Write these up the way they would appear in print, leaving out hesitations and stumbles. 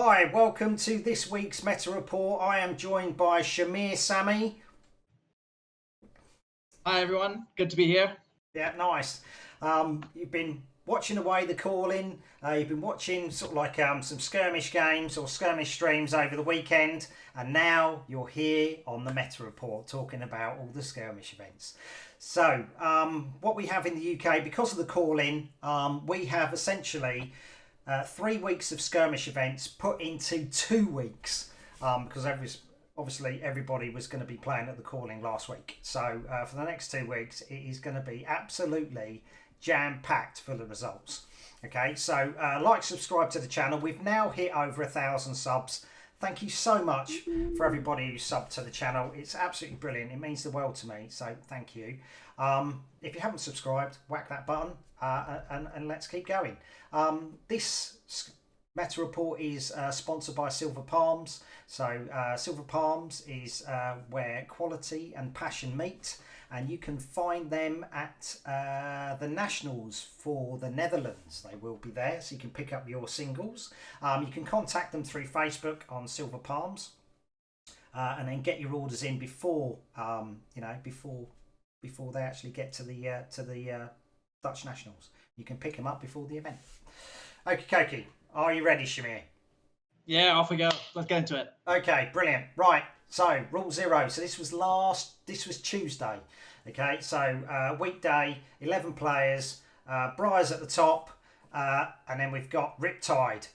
Hi, welcome to this week's Meta Report. I am joined by Shamir Samee. Hi everyone, good to be here. Yeah, nice. You've been watching away the calling. You've been watching sort of like some skirmish games or skirmish streams over the weekend, and now you're here on the Meta Report talking about all the skirmish events. So, what we have in the UK, because of the calling, we have essentially 3 weeks of skirmish events put into 2 weeks because obviously everybody was going to be playing at the calling last week. So for the next 2 weeks, it is going to be absolutely jam-packed full of results. Okay, so like, subscribe to the channel. We've now hit over 1,000 subs. Thank you so much for everybody who subbed to the channel. It's absolutely brilliant. It means the world to me, so thank you. If you haven't subscribed, whack that button and let's keep going. This Meta Report is sponsored by Silver Palms. So Silver Palms is where quality and passion meet, and you can find them at the Nationals for the Netherlands. They will be there, so you can pick up your singles. You can contact them through Facebook on Silver Palms, and then get your orders in before before they actually get to the Dutch Nationals. You can pick them up before the event. Okay, are you ready, Shamir? Yeah, off we go. Let's get into it. Okay, brilliant. Right, so rule 0. So this was Tuesday. Okay, so weekday, 11 players. Briar's at the top, and then we've got Riptide.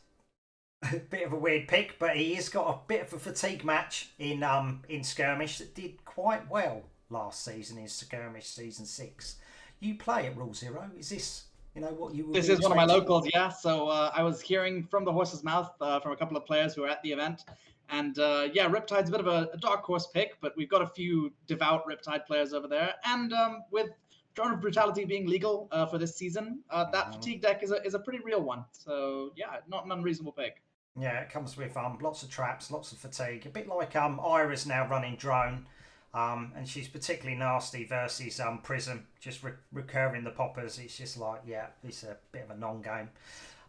A bit of a weird pick, but he has got a bit of a fatigue match in Skirmish that did quite well last season in Skirmish Season 6. You play at rule 0. Is this what you would This is one of my locals, yeah. So I was hearing from the horse's mouth from a couple of players who were at the event. And yeah, Riptide's a bit of a dark horse pick, but we've got a few devout Riptide players over there. And with Drone of Brutality being legal for this season, that fatigue deck is a pretty real one. So yeah, not an unreasonable pick. Yeah, it comes with lots of traps, lots of fatigue. A bit like Ira's now running Drone. And she's particularly nasty versus Prism, just recurring the poppers. It's just like, yeah, it's a bit of a non-game.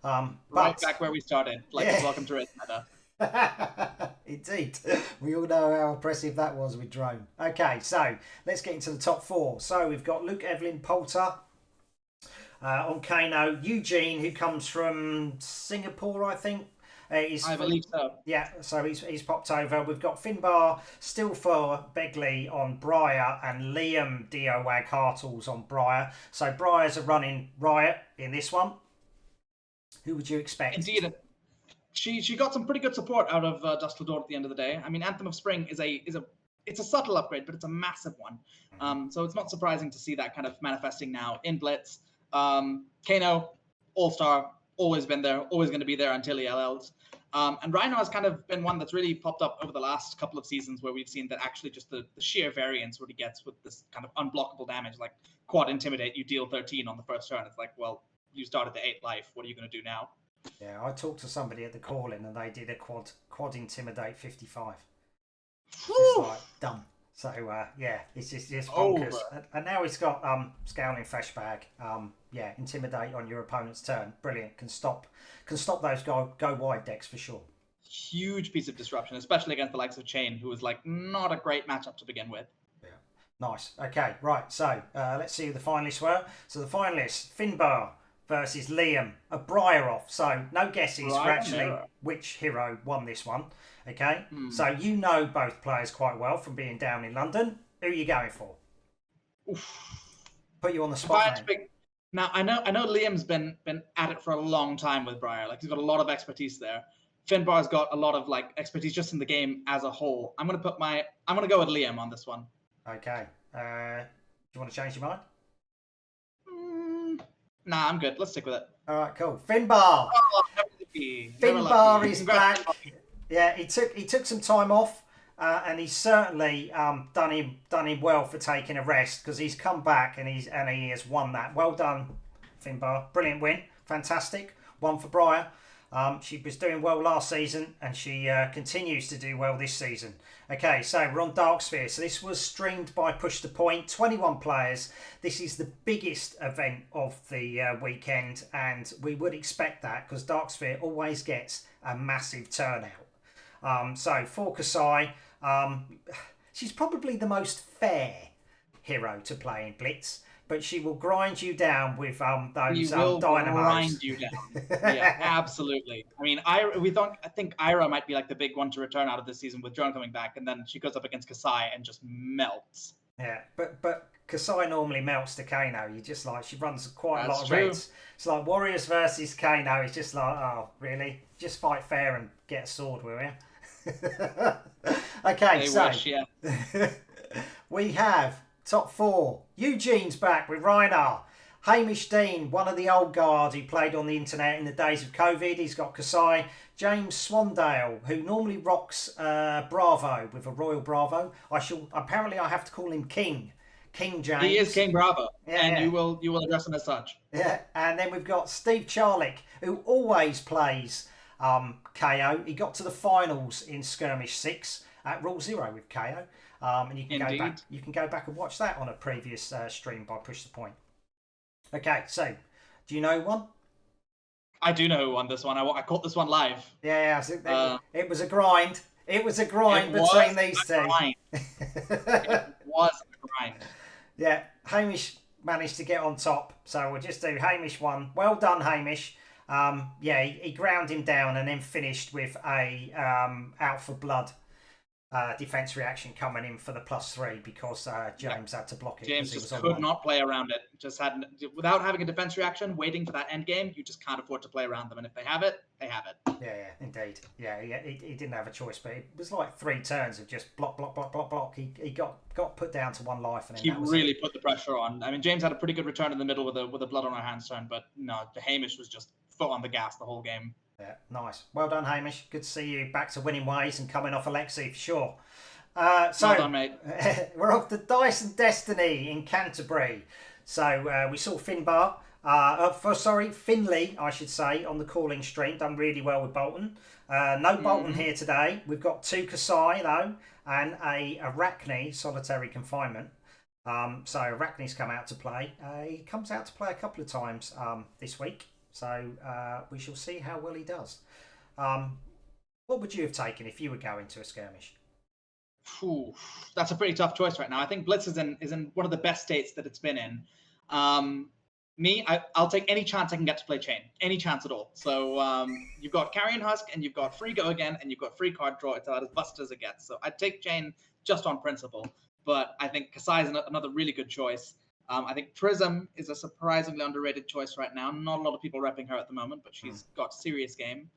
Right back where we started, like yeah. Welcome to Risk Meta. Indeed. We all know how impressive that was with Drone. Okay, so let's get into the top 4. So we've got Luke Evelyn Poulter on Kano, Eugene, who comes from Singapore, I think. I believe so. Yeah, so he's popped over. We've got Finbar still for Begley on Briar and Liam Diowag Hartles on Briar. So Briar's a running riot in this one. Who would you expect? Indeed. She got some pretty good support out of Dusk Till Dawn at the end of the day. I mean, Anthem of Spring is a subtle upgrade, but it's a massive one. So it's not surprising to see that kind of manifesting now in Blitz. Kano, All-Star, always been there, always going to be there until he LLs. And Rhino has kind of been one that's really popped up over the last couple of seasons where we've seen that actually just the sheer variance what he gets with this kind of unblockable damage, like Quad Intimidate, you deal 13 on the first turn. It's like, well, you started the 8 life. What are you going to do now? Yeah, I talked to somebody at the call-in and they did a quad Intimidate 55. Just like, done. So, yeah, it's just bonkers. And now he's got Scowling Flashbag. Yeah, Intimidate on your opponent's turn. Brilliant. Can stop those go wide decks for sure. Huge piece of disruption, especially against the likes of Chain, who was like not a great matchup to begin with. Yeah, nice. Okay, right. So let's see who the finalists were. So the finalists: Finbar versus Liam, a Briar off. So no guesses for actually which hero won this one. Okay, so you know both players quite well from being down in London. Who are you going for? Oof. Put you on the spot. Now I know Liam's been at it for a long time with Briar. Like he's got a lot of expertise there. Finbar's got a lot of like expertise just in the game as a whole. I'm gonna go with Liam on this one. Okay. Do you want to change your mind? Nah, I'm good. Let's stick with it. All right, cool. Finbar. Oh, Finbar is back. Yeah, he took some time off, and he's certainly done him well for taking a rest because he's come back and he has won that. Well done, Finbar. Brilliant win. Fantastic. One for Briar. She was doing well last season, and she continues to do well this season. Okay, so we're on Dark Sphere. So this was streamed by Push the Point, 21 players. This is the biggest event of the weekend, and we would expect that because Dark Sphere always gets a massive turnout. So for Kasai, she's probably the most fair hero to play in Blitz, but she will grind you down with those dynamos. Grind you down. Yeah, absolutely. I mean, I think Ira might be like the big one to return out of this season with Drone coming back, and then she goes up against Kasai and just melts. Yeah, but Kasai normally melts to Kano. You just like she runs quite a lot of true. reds. It's like Warriors versus Kano. It's just like, oh really? Just fight fair and get a sword, will you? Okay, They so wish, yeah. we have top 4. Eugene's back with Reinar. Hamish Dean, one of the old guard who played on the internet in the days of COVID. He's got Kasai. James Swandale, who normally rocks Bravo with a Royal Bravo. I have to call him King. King James. He is King Bravo, Yeah. you will address him as such. Yeah, and then we've got Steve Charlick, who always plays KO. He got to the finals in Skirmish 6 at Rule 0 with KO. And you can go back and watch that on a previous stream by Push the Point. Okay, so do you know one? I do know who won this one. I caught this one live. Yeah, it was a grind. It was a grind between these two. It was a grind. Yeah, Hamish managed to get on top, so we'll just do Hamish 1. Well done, Hamish. He ground him down and then finished with a out for blood defense reaction coming in for the +3 because James had to block it. James just could not play around it. Without having a defense reaction, waiting for that end game, you just can't afford to play around them. And if they have it, they have it. Yeah, indeed. Yeah, he didn't have a choice, but it was like 3 turns of just block. He got put down to 1 life, and then he really put the pressure on. I mean, James had a pretty good return in the middle with a blood on our hands turn, but no, Hamish was just foot on the gas the whole game. Yeah, nice. Well done, Hamish. Good to see you back to winning ways and coming off Alexei for sure. Well done, mate. We're off to Dice and Destiny in Canterbury. So we saw Finbar. Finley, I should say, on the calling stream. Done really well with Bolton. No Bolton here today. We've got 2 Kasai, though, and a Arachne, solitary confinement. So Arachne's come out to play. He comes out to play a couple of times this week. So we shall see how well he does. What would you have taken if you were going to a skirmish? That's a pretty tough choice right now. I think Blitz is in one of the best states that it's been in. I'll take any chance I can get to play Chain, any chance at all. So you've got Carrion Husk, and you've got free go again, and you've got free card draw. It's about as busted as it gets. So I'd take Chain just on principle. But I think Kasai is another really good choice. I think Prism is a surprisingly underrated choice right now. Not a lot of people repping her at the moment, but she's got serious game.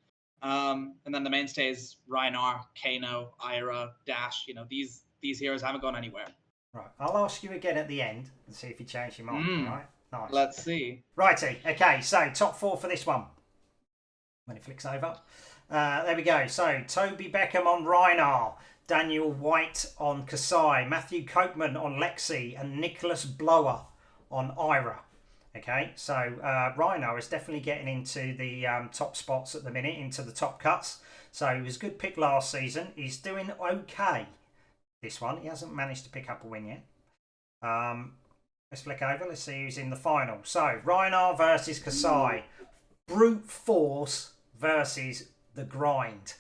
And then the mainstays, Reinar, Kano, Ira, Dash. These heroes haven't gone anywhere. Right. I'll ask you again at the end and see if you change your mind. Right. Nice. Let's see. Righty. Okay, so top 4 for this one. When it flicks over. There we go. So Toby Beckham on Reinar, Daniel White on Kasai, Matthew Copeman on Lexi, and Nicholas Blower on Ira. Okay, so Reinar is definitely getting into the top spots at the minute, into the top cuts. So he was a good pick last season. He's doing okay this one. He hasn't managed to pick up a win yet. Let's flick over. Let's see who's in the final. So Reinar versus Kasai. Brute force versus the grind.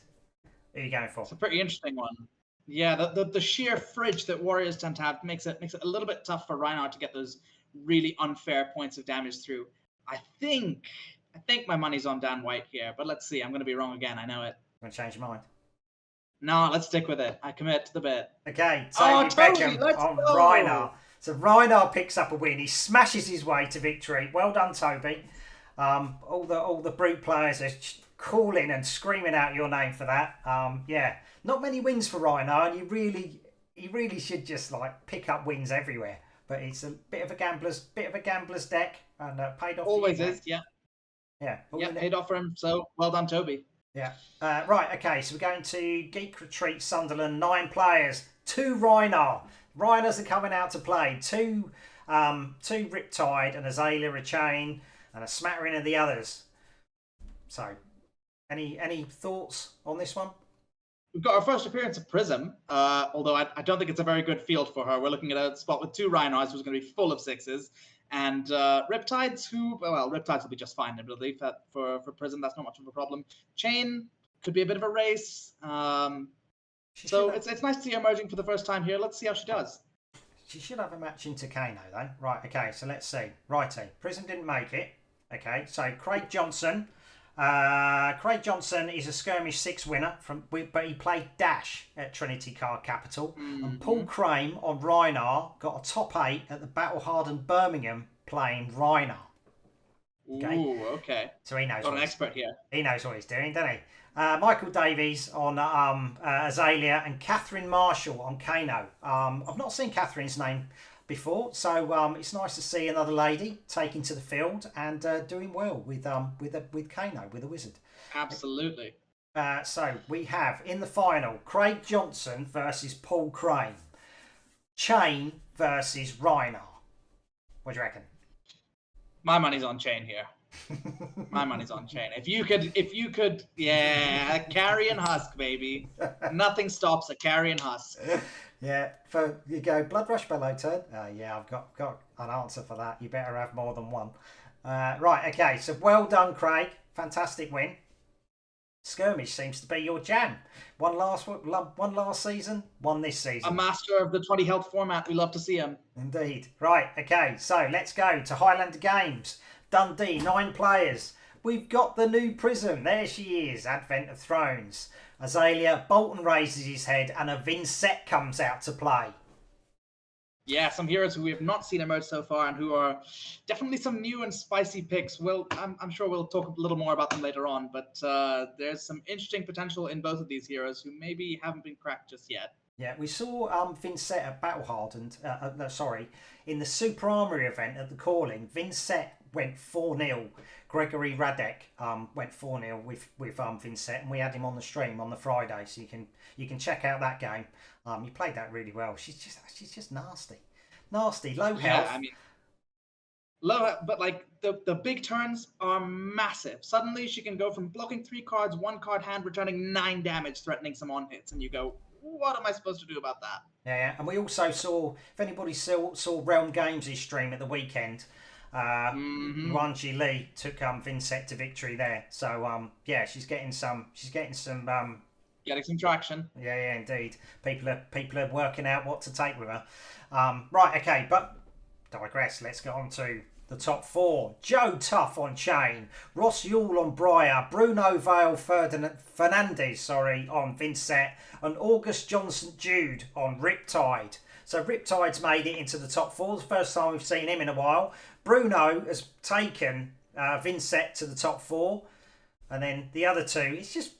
Who are you going for? It's a pretty interesting one. Yeah, the sheer fridge that Warriors tend to have makes it a little bit tough for Reinar to get those really unfair points of damage through. I think my money's on Dan White here, but let's see. I'm going to be wrong again. I know it. You want to change your mind? No, let's stick with it. I commit to the bet. Okay, Toby Beckham on Reinar. So Reinar picks up a win. He smashes his way to victory. Well done, Toby. All the brute players are calling and screaming out your name for that. Yeah, not many wins for Reinar, and he really should just like pick up wins everywhere. But it's a bit of a gambler's deck, and paid off. Always is, yeah. Yeah. Paid off for him. So well done, Toby. Yeah. Right. Okay. So we're going to Geek Retreat Sunderland. 9 players. 2 Reinar. Reinars are coming out to play. 2 Riptide and Azalea, a Chain, and a smattering of the others. So Any thoughts on this one? We've got our first appearance of Prism, although I don't think it's a very good field for her. We're looking at a spot with 2 Reinhards, who's going to be full of 6s, and Riptides, Riptides will be just fine, I believe. For Prism, that's not much of a problem. Chain could be a bit of a race. So it's nice to see her emerging for the first time here. Let's see how she does. She should have a match into Kano, though. Right, okay, so let's see. Righty, Prism didn't make it. Okay, so Craig Johnson. Craig Johnson is a Skirmish 6 winner, but he played Dash at Trinity Card Capital. And Paul Crane on Rhinar got a top 8 at the Battle Hardened Birmingham playing Rhinar. Okay. Ooh, okay. So he knows. Got an expert here. He knows what he's doing, doesn't he? Michael Davies on Azalea and Catherine Marshall on Kano. I've not seen Catherine's name before, so it's nice to see another lady taking to the field and doing well with Kano, with the Wizard. Absolutely. So we have in the final Craig Johnson versus Paul Crane, Chain versus Rhinar. What do you reckon? My money's on Chain here. My money's on Chain. If you could, yeah, Carrion Husk, baby. Nothing stops a Carrion Husk. Yeah, for you go Blood Rush Bellow turn. Yeah, I've got an answer for that. You better have more than one. Right, okay. So well done, Craig. Fantastic win. Skirmish seems to be your jam. One last season, one this season. A master of the 20 health format. We love to see him. Indeed. Right, okay. So let's go to Highlander Games. Dundee, 9 players. We've got the new Prism. There she is. Advent of Thrones. Azalea, Bolton raises his head and a Vincent comes out to play. Yeah, some heroes who we have not seen emerge so far and who are definitely some new and spicy picks. I'm sure we'll talk a little more about them later on, but there's some interesting potential in both of these heroes who maybe haven't been cracked just yet. Yeah, we saw Vincent at Battle Hardened, in the Super Armory event at the Calling. Vincent went 4-0. Gregory Radek went 4-0 with Vincent, and we had him on the stream on the Friday, so you can check out that game. He played that really well. She's just nasty, low health. Yeah, I mean, low, but like the big turns are massive. Suddenly she can go from blocking 3 cards, 1 card hand, returning 9 damage, threatening some on hits, and you go, what am I supposed to do about that? Yeah, and we also saw, if anybody saw Realm Games' stream at the weekend, Yuan Ji Lee took Vincent to victory there. So yeah, she's getting some getting some traction. Yeah, indeed. People are working out what to take with her. Right, okay, but digress. Let's get on to the top 4. Joe Tough on Chain, Ross Yule on Briar, Bruno Vale Fernandez on Vincent, and August Johnson Jude on Riptide. So Riptide's made it into the top 4. The first time we've seen him in a while. Bruno has taken Vincent to the top 4. And then the other 2, it's just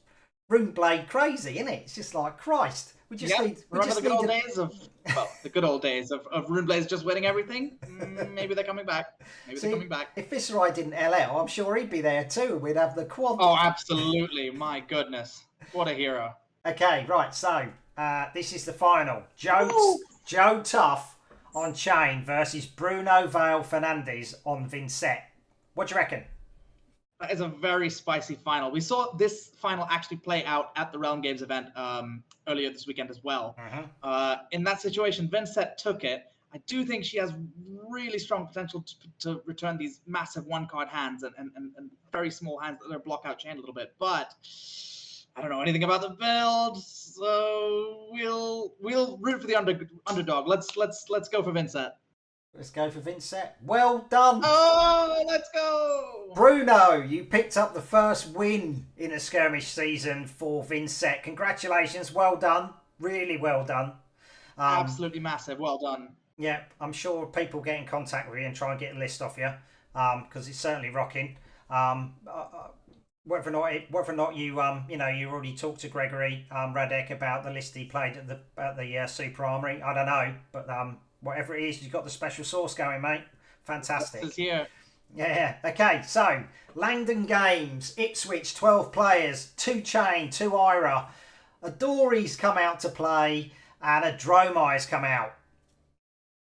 Runeblade crazy, isn't it? It's just like, Christ. Remember the good old days of Runeblades just winning everything? Maybe they're coming back. They're coming back. If Viserai didn't LL, I'm sure he'd be there too. We'd have the quad. Oh, absolutely. My goodness. What a hero. Okay, right. So this is the final. Joe Tough on Chain versus Bruno Vale Fernandez on Vincent. What do you reckon? That is a very spicy final. We saw this final actually play out at the Realm Games event earlier this weekend as well. In that situation, Vincent took it. I do think she has really strong potential to return these massive 1-card hands and very small hands that are block out Chain a little bit. But I don't know anything about the build, so we'll root for the underdog. Let's go for Vincent. Let's go for Vincent. Well done. Oh, let's go. Bruno, you picked up the first win in a skirmish season for Vincent. Congratulations. Well done. Really well done. Absolutely massive. Well done. Yeah, I'm sure people get in contact with you and try and get a list off you because it's certainly rocking. Whether or not you you already talked to Gregory Radek about the list he played at the Super Armory, I don't know, but whatever it is, you've got the special sauce going, mate. Fantastic. This is here. Yeah. Okay, so Langdon Games, Ipswich, 12 players, 2 Chain, 2 Ira. A Dory's come out to play and a Dromi's come out.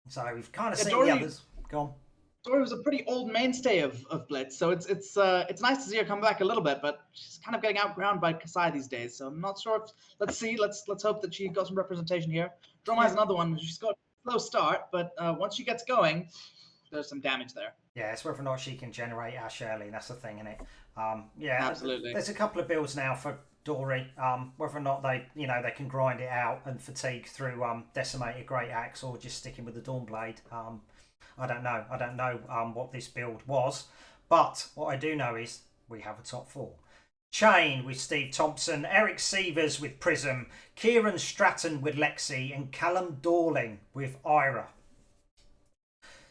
So we've kind of seen the others. Go on. Story was a pretty old mainstay of Blitz, so it's nice to see her come back a little bit, but she's kind of getting outground by Kasai these days. So I'm not sure if let's hope that she got some representation here. Dromai's another one. She's got a slow start, but once she gets going, there's some damage there. Yeah, it's whether or not she can generate Ash early. That's the thing, isn't it? Yeah, absolutely. There's a couple of builds now for Dory. Whether or not they can grind it out and fatigue through Decimated Great Axe or just sticking with the Dawnblade. I don't know. I don't know what this build was, but what I do know is we have a top 4. Chain with Steve Thompson, Eric Sievers with Prism, Kieran Stratton with Lexi, and Callum Dorling with Ira.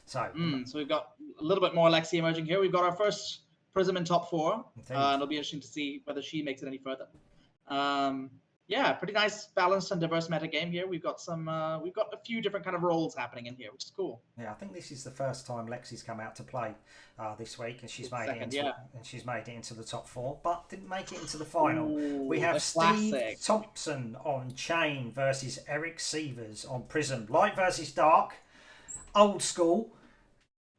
So we've got a little bit more Lexi emerging here. We've got our first Prism in top 4. And it'll be interesting to see whether she makes it any further. Yeah, pretty nice, balanced and diverse meta game here. We've got a few different kind of roles happening in here, which is cool. Yeah, I think this is the first time Lexi's come out to play this week, and she's made it into the top 4, but didn't make it into the final. We have Steve Thompson on Chain versus Eric Sievers on Prism. Light versus Dark, old school.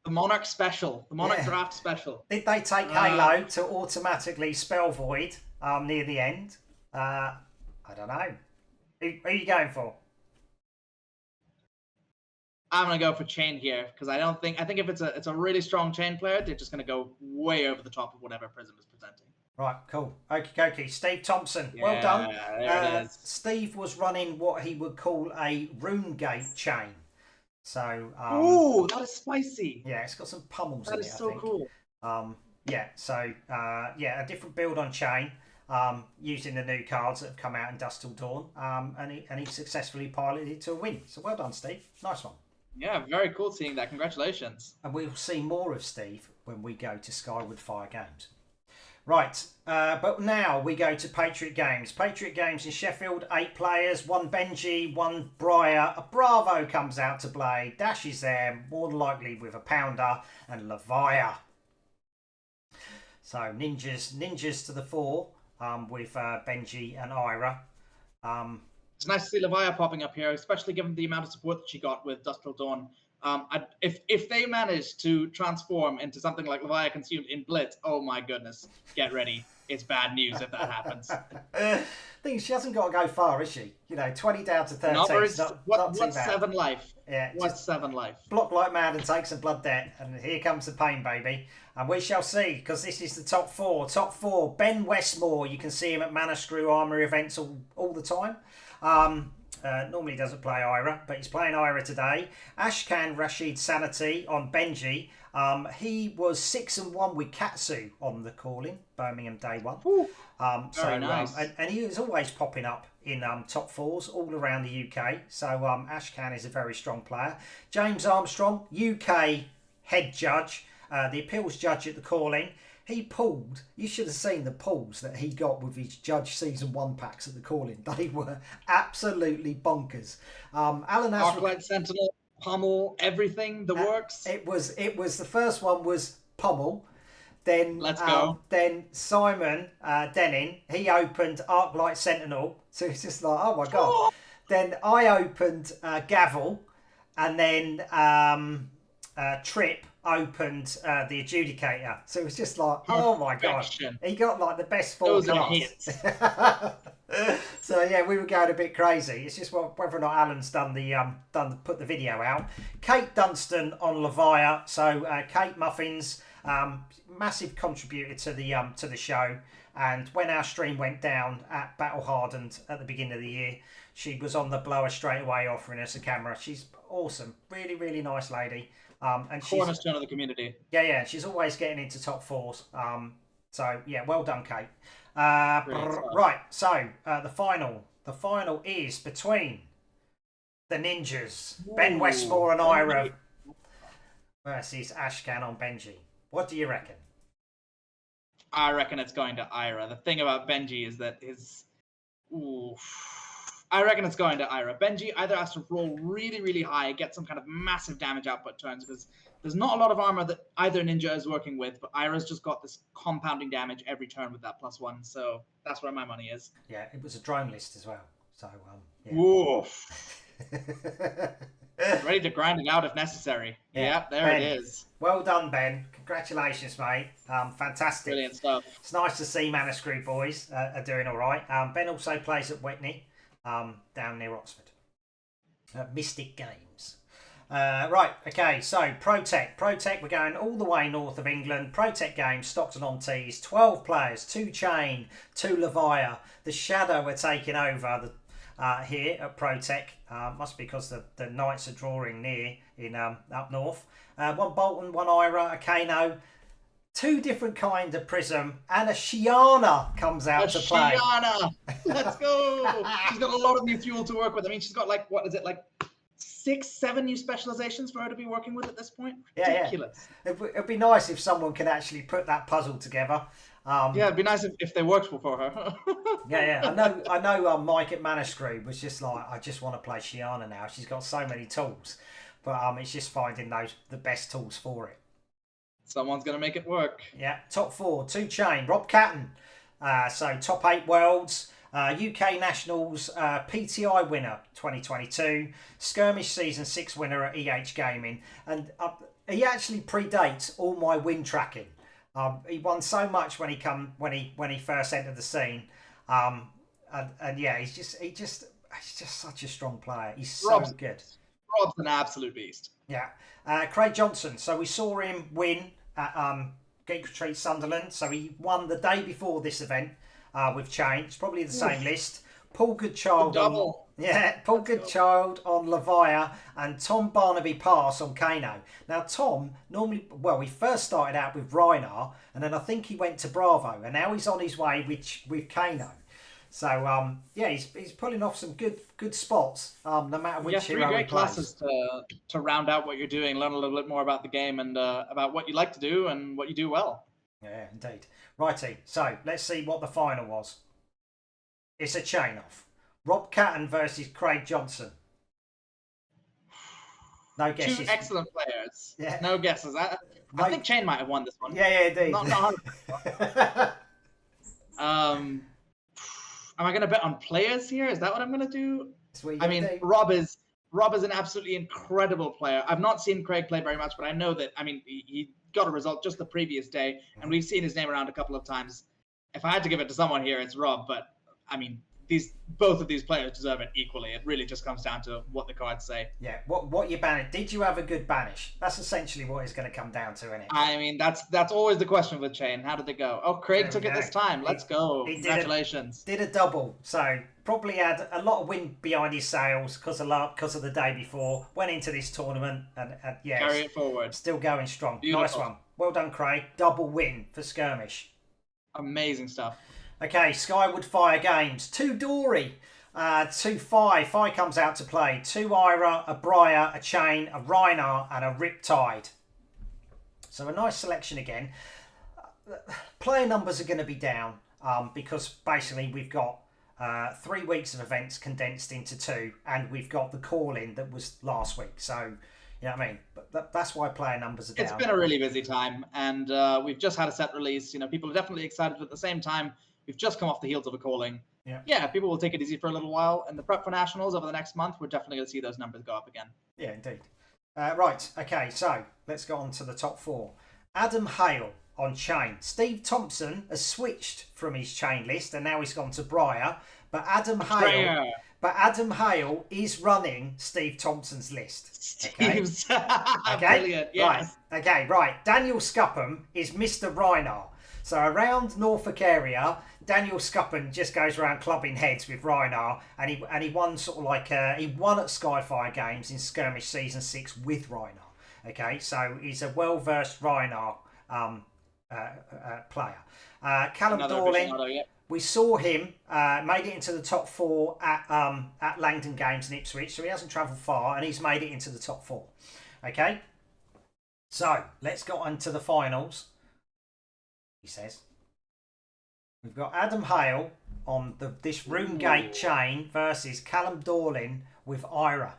The Monarch special, the Monarch draft special. Did they take Halo to automatically spell Void near the end? I don't know. Who are you going for? I'm gonna go for Chain here because I think if it's a really strong Chain player, they're just gonna go way over the top of whatever Prism is presenting. Right, cool. Okie dokie. Steve Thompson, well done. There it is. Steve was running what he would call a Runegate chain. So ooh, that is spicy. Yeah, it's got some pummels in it. That is so cool. Yeah, so a different build on Chain. Using the new cards that have come out in Dusk Till Dawn, and he successfully piloted it to a win. So well done, Steve. Nice one. Yeah, very cool seeing that. Congratulations. And we'll see more of Steve when we go to Skyward Fire Games. Right, but now we go to Patriot Games. Patriot Games in Sheffield, 8 players, 1 Benji, 1 Briar. A Bravo comes out to play. Dash is there, more than likely with a Pounder, and Levia. So ninjas to the fore. With Benji and Ira. It's nice to see Levia popping up here, especially given the amount of support that she got with Dusk Till Dawn. If they manage to transform into something like Levia consumed in Blitz, oh my goodness, get ready. It's bad news if that happens. Thing she hasn't got to go far, is she? 20 down to 13. What's 7 life? Yeah, what's 7 life? Block like mad and take some blood debt, and here comes the pain, baby. And we shall see, because this is the top 4. Top 4, Ben Westmore. You can see him at Mana Screw Armory events all the time. Normally doesn't play Ira, but he's playing Ira today. Ashkan Rashid Sanity on Benji. He was 6-1 with Katsu on the call-in, Birmingham Day 1. Very nice. And he is always popping up in top 4s all around the UK. So Ashkan is a very strong player. James Armstrong, UK head judge, the appeals judge at the call-in. He pulled, you should have seen the pulls that he got with his Judge Season 1 packs at the call-in. They were absolutely bonkers. Alan Arclight Sentinel, Pummel, everything, the works. It was the first one was Pummel. Then let's go. Then Simon Denning, he opened Arclight Sentinel. So it's just like, oh my god. Oh. Then I opened Gavel, and then Trip opened the Adjudicator. So it was just like, oh my god. He got like the best 4 cards. So yeah, we were going a bit crazy. It's just whether or not Alan's put the video out. Kate Dunstan on Levia. So Kate Muffins, massive contributor to the show. And when our stream went down at Battle Hardened at the beginning of the year, she was on the blower straight away, offering us a camera. She's awesome, really, really nice lady. And she's cornerstone of the community. Yeah. She's always getting into top 4s. So yeah, well done, Kate. Right. So the final is between the ninjas, Ben Westmore and Ira, versus Ashkan on Benji. What do you reckon? I reckon it's going to Ira. The thing about Benji is that I reckon it's going to Ira. Benji either has to roll really, really high, get some kind of massive damage output turns, because there's not a lot of armor that either ninja is working with, but Ira's just got this compounding damage every turn with that +1, so that's where my money is. Yeah, it was a drone list as well. So, yeah. Oof. Ready to grind it out if necessary. Yeah, There Ben. it is. Well done, Ben. Congratulations, mate. Fantastic. Brilliant stuff. It's nice to see Manuscrew boys are doing all right. Ben also plays at Wetney, down near Oxford. Mystic Games. Right, okay, so PROTECH. PROTECH, we're going all the way north of England. PROTECH Games, Stockton-on-Tees, 12 players, 2 Chain, 2 Levia. The Shadow are taking over here at PROTECH. Must be because the Knights are drawing near in up north. 1 Bolton, 1 Ira, a Kano, 2 different kind of Prism, and a Shiana comes out to play. Shiana! Let's go! She's got a lot of new fuel to work with. I mean, she's got like, what is it, like 6, 7 new specializations for her to be working with at this point? Ridiculous. Yeah. It'd be nice if someone could actually put that puzzle together. Yeah, it'd be nice if they worked for her. yeah. I know. Mike at Manuscrew was just like, I just want to play Shiana now. She's got so many tools, but it's just finding the best tools for it. Someone's gonna make it work. Yeah, top 4, 2 Chain, Rob Catton. So top 8 worlds. UK Nationals PTI winner 2022, Skirmish Season 6 winner at EH Gaming, and he actually predates all my win tracking. He won so much when he first entered the scene, and yeah, he's just such a strong player. He's so good. Rob's an absolute beast. Yeah, Craig Johnson. So we saw him win at Geek Retreat Sunderland. So he won the day before this event. With Chain, it's probably the same list. Paul Goodchild Paul Goodchild on Levia and Tom Barnaby Pass on Kano. Now Tom he first started out with Rhinar, and then I think he went to Bravo, and now he's on his way with Kano. So yeah, he's pulling off some good spots. No matter which hero he plays. 3 great classes to round out what you're doing, learn a little bit more about the game and about what you like to do and what you do well. Yeah, indeed. Righty, so let's see what the final was. It's a chain-off. Rob Catton versus Craig Johnson. No guesses. 2 excellent players. Yeah. No guesses. I think Chain might have won this one. Yeah, indeed. Not am I going to bet on players here? Is that what I'm going to do? I mean, Rob is an absolutely incredible player. I've not seen Craig play very much, but I know that, I mean, he got a result just the previous day, and we've seen his name around a couple of times. If I had to give it to someone here, it's Rob, but I mean, both of these players deserve it equally. It really just comes down to what the cards say. Yeah, what you banish? Did you have a good banish? That's essentially what it's going to come down to, isn't it? I mean, that's always the question with Chain. How did it go? Oh, Craig took it this time. Let's go. Congratulations. Did a double, so probably had a lot of wind behind his sails because of the day before. Went into this tournament and yeah, carry it forward. Still going strong. Beautiful. Nice one. Well done, Craig. Double win for Skirmish. Amazing stuff. Okay, Skyward Fire Games. 2 Dory. 2 Fi. Fi comes out to play. 2 Ira, a Briar, a Chain, a Rhinar, and a Riptide. So a nice selection again. Player numbers are going to be down because basically we've got 3 weeks of events condensed into 2, and we've got the call-in that was last week. So, you know what I mean? But that's why player numbers are down. It's been a really busy time, and we've just had a set release. You know, people are definitely excited, but at the same time, we've just come off the heels of a calling. Yeah, people will take it easy for a little while. And the prep for Nationals over the next month, we're definitely going to see those numbers go up again. Yeah, indeed. Right, okay, so let's go on to the top 4. Adam Hale on Chain. Steve Thompson has switched from his Chain list, and now he's gone to Briar. But Adam Hale is running Steve Thompson's list. Okay? Brilliant, yes. Right. Okay, right. Daniel Scupham is Mr. Rhinar. So around Norfolk area, Daniel Scupham just goes around clubbing heads with Rhinar, and he won sort of like he won at Skyfire Games in Skirmish Season 6 with Rhinar. Okay, so he's a well-versed Rhinar player. Callum Dorling. We saw him, made it into the top 4 at Langdon Games in Ipswich, so he hasn't travelled far, and he's made it into the top 4. Okay? So, let's go on to the finals, he says. We've got Adam Hale on this Runegate Chain versus Callum Dorling with Ira.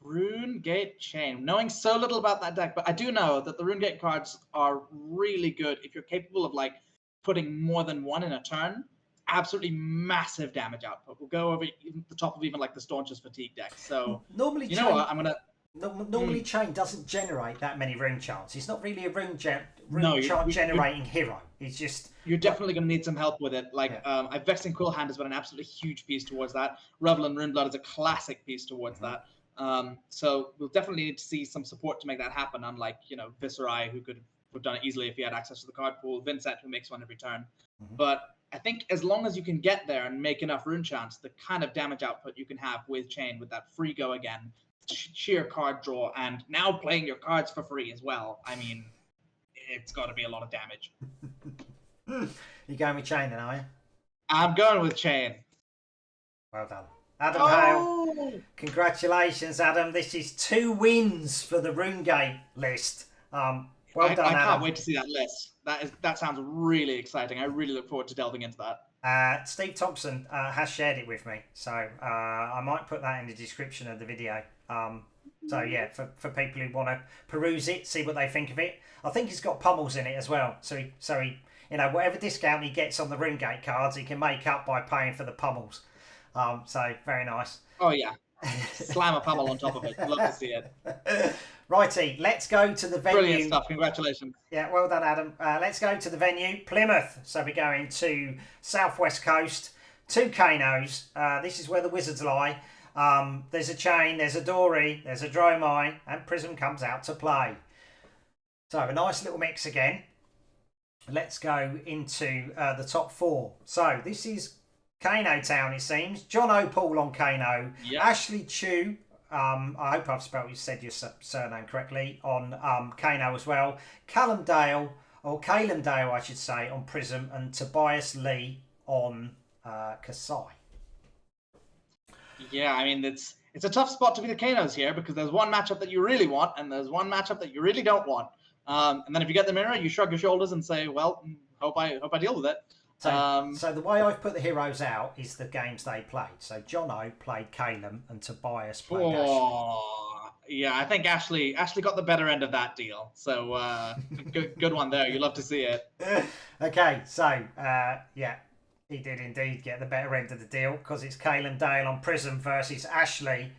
Runegate Chain. Knowing so little about that deck, but I do know that the Runegate cards are really good if you're capable of, like, putting more than one in a turn. absolutely massive damage output. Will go over the top of even like the Staunchest Fatigue deck. So normally, you know what? I'm gonna. Normally, Chain doesn't generate that many rune charts. He's not really a rune chart generating hero. He's just. You're definitely going to need some help with it. Like, Vexing Quillhand has been an absolutely huge piece towards that. Revel and Runeblood is a classic piece towards that. So we'll definitely need to see some support to make that happen. Unlike Viserai, who could have done it easily if he had access to the card pool. Vincent, who makes one every turn. But I think as long as you can get there and make enough rune chants, the kind of damage output you can have with Chain, with that free go again, sheer card draw, and now playing your cards for free as well. I mean, it's got to be a lot of damage. You going with Chain then, are you? I'm going with Chain. Well done. Adam Hale. Congratulations, Adam. This is 2 wins for the RuneGate list. Well done, Adam. I can't wait to see that list. That sounds really exciting. I really look forward to delving into that. Steve Thompson has shared it with me, so I might put that in the description of the video. So yeah, for people who want to peruse it, see what they think of it. I think he's got pummels in it as well. So he whatever discount he gets on the RuneGate cards, he can make up by paying for the pummels. So very nice. Oh yeah, slam a pummel on top of it. Love to see it. Righty, let's go to the venue. Brilliant stuff. Congratulations. Yeah, well done, Adam. Let's go to the venue, Plymouth. So we're going to Southwest Coast, 2 Kanos. This is where the wizards lie. There's a Chain, there's a Dory, there's a Dromai, and Prism comes out to play. So a nice little mix again. Let's go into the top 4. So this is Kano Town, it seems. John O'Paul on Kano. Yep. Ashley Chu, I hope I've said your surname correctly, on Kano as well. Calum Dale, I should say, on Prism, and Tobias Lee on Kasai. Yeah, I mean, it's a tough spot to be the Kanos here, because there's one matchup that you really want, and there's one matchup that you really don't want. And then if you get the mirror, you shrug your shoulders and say, well, hope I deal with it. So the way I've put the heroes out is the games they played. So Jono played Calum and Tobias played Ashley. Yeah, I think Ashley got the better end of that deal. So good one there. You love to see it. Okay, so yeah, he did indeed get the better end of the deal, because it's Calum Dale on Prism versus Ashley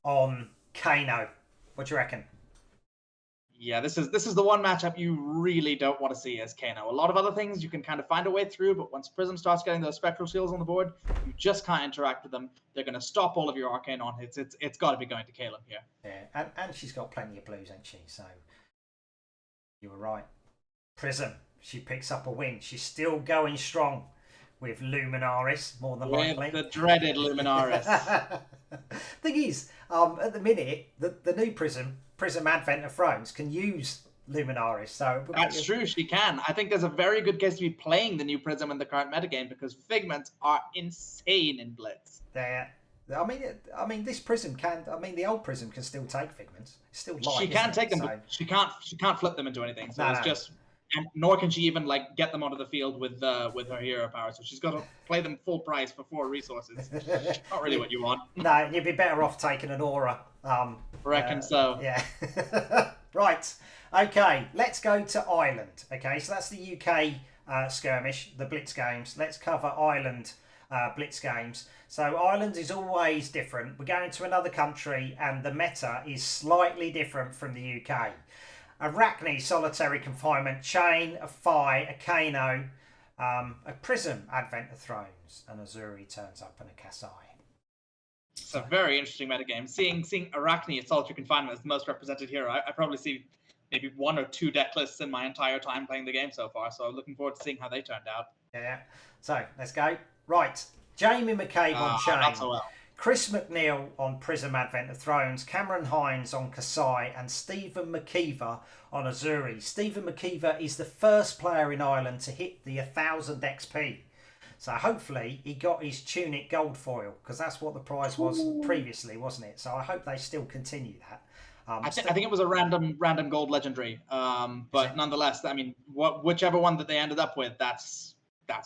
on Kano. What do you reckon? Yeah, this is the one matchup you really don't want to see as Kano. A lot of other things you can kind of find a way through, but once Prism starts getting those spectral seals on the board, you just can't interact with them. They're going to stop all of your arcane on hits. It's got to be going to Caleb here. Yeah, and she's got plenty of blues, ain't she? So you were right. Prism, she picks up a win. She's still going strong with Luminaris, more than likely. With the dreaded Luminaris. Thing is, at the minute, the new Prism Advent of Thrones can use Luminaris. So that's true, she can. I think there's a very good case to be playing the new Prism in the current metagame, because Figments are insane in Blitz. I mean, this Prism can. I mean, the old Prism can still take Figments. It's still light. She can take them, but she can't flip them into anything. So it's just. And nor can she even get them onto the field with her hero power. So she's got to play them full price for 4 resources. Not really what you want. No, you'd be better off taking an aura. Reckon so. Yeah. Right. Okay. Let's go to Ireland. Okay. So that's the UK skirmish, the Blitz games. Let's cover Ireland Blitz games. So Ireland is always different. We're going to another country, and the meta is slightly different from the UK. Arachne, Solitary Confinement, Chain, a Phi, a Kano, a Prism, Advent of Thrones, and Azuri turns up, and a Kasai. It's a very interesting metagame. Seeing Arachne at Solitary Confinement as the most represented hero, I probably see maybe 1 or 2 deck lists in my entire time playing the game so far, so I'm looking forward to seeing how they turned out. Yeah. So, let's go. Right. Jamie McCabe on Chain. Not so well. Chris McNeil on Prism Advent of Thrones, Cameron Hines on Kasai, and Stephen McKeever on Azuri. Stephen McKeever is the first player in Ireland to hit the 1000 XP. So hopefully he got his Tunic gold foil, because that's what the prize was previously, wasn't it? So I hope they still continue that. I think it was a random gold legendary, but nonetheless, I mean, whichever one that they ended up with, that's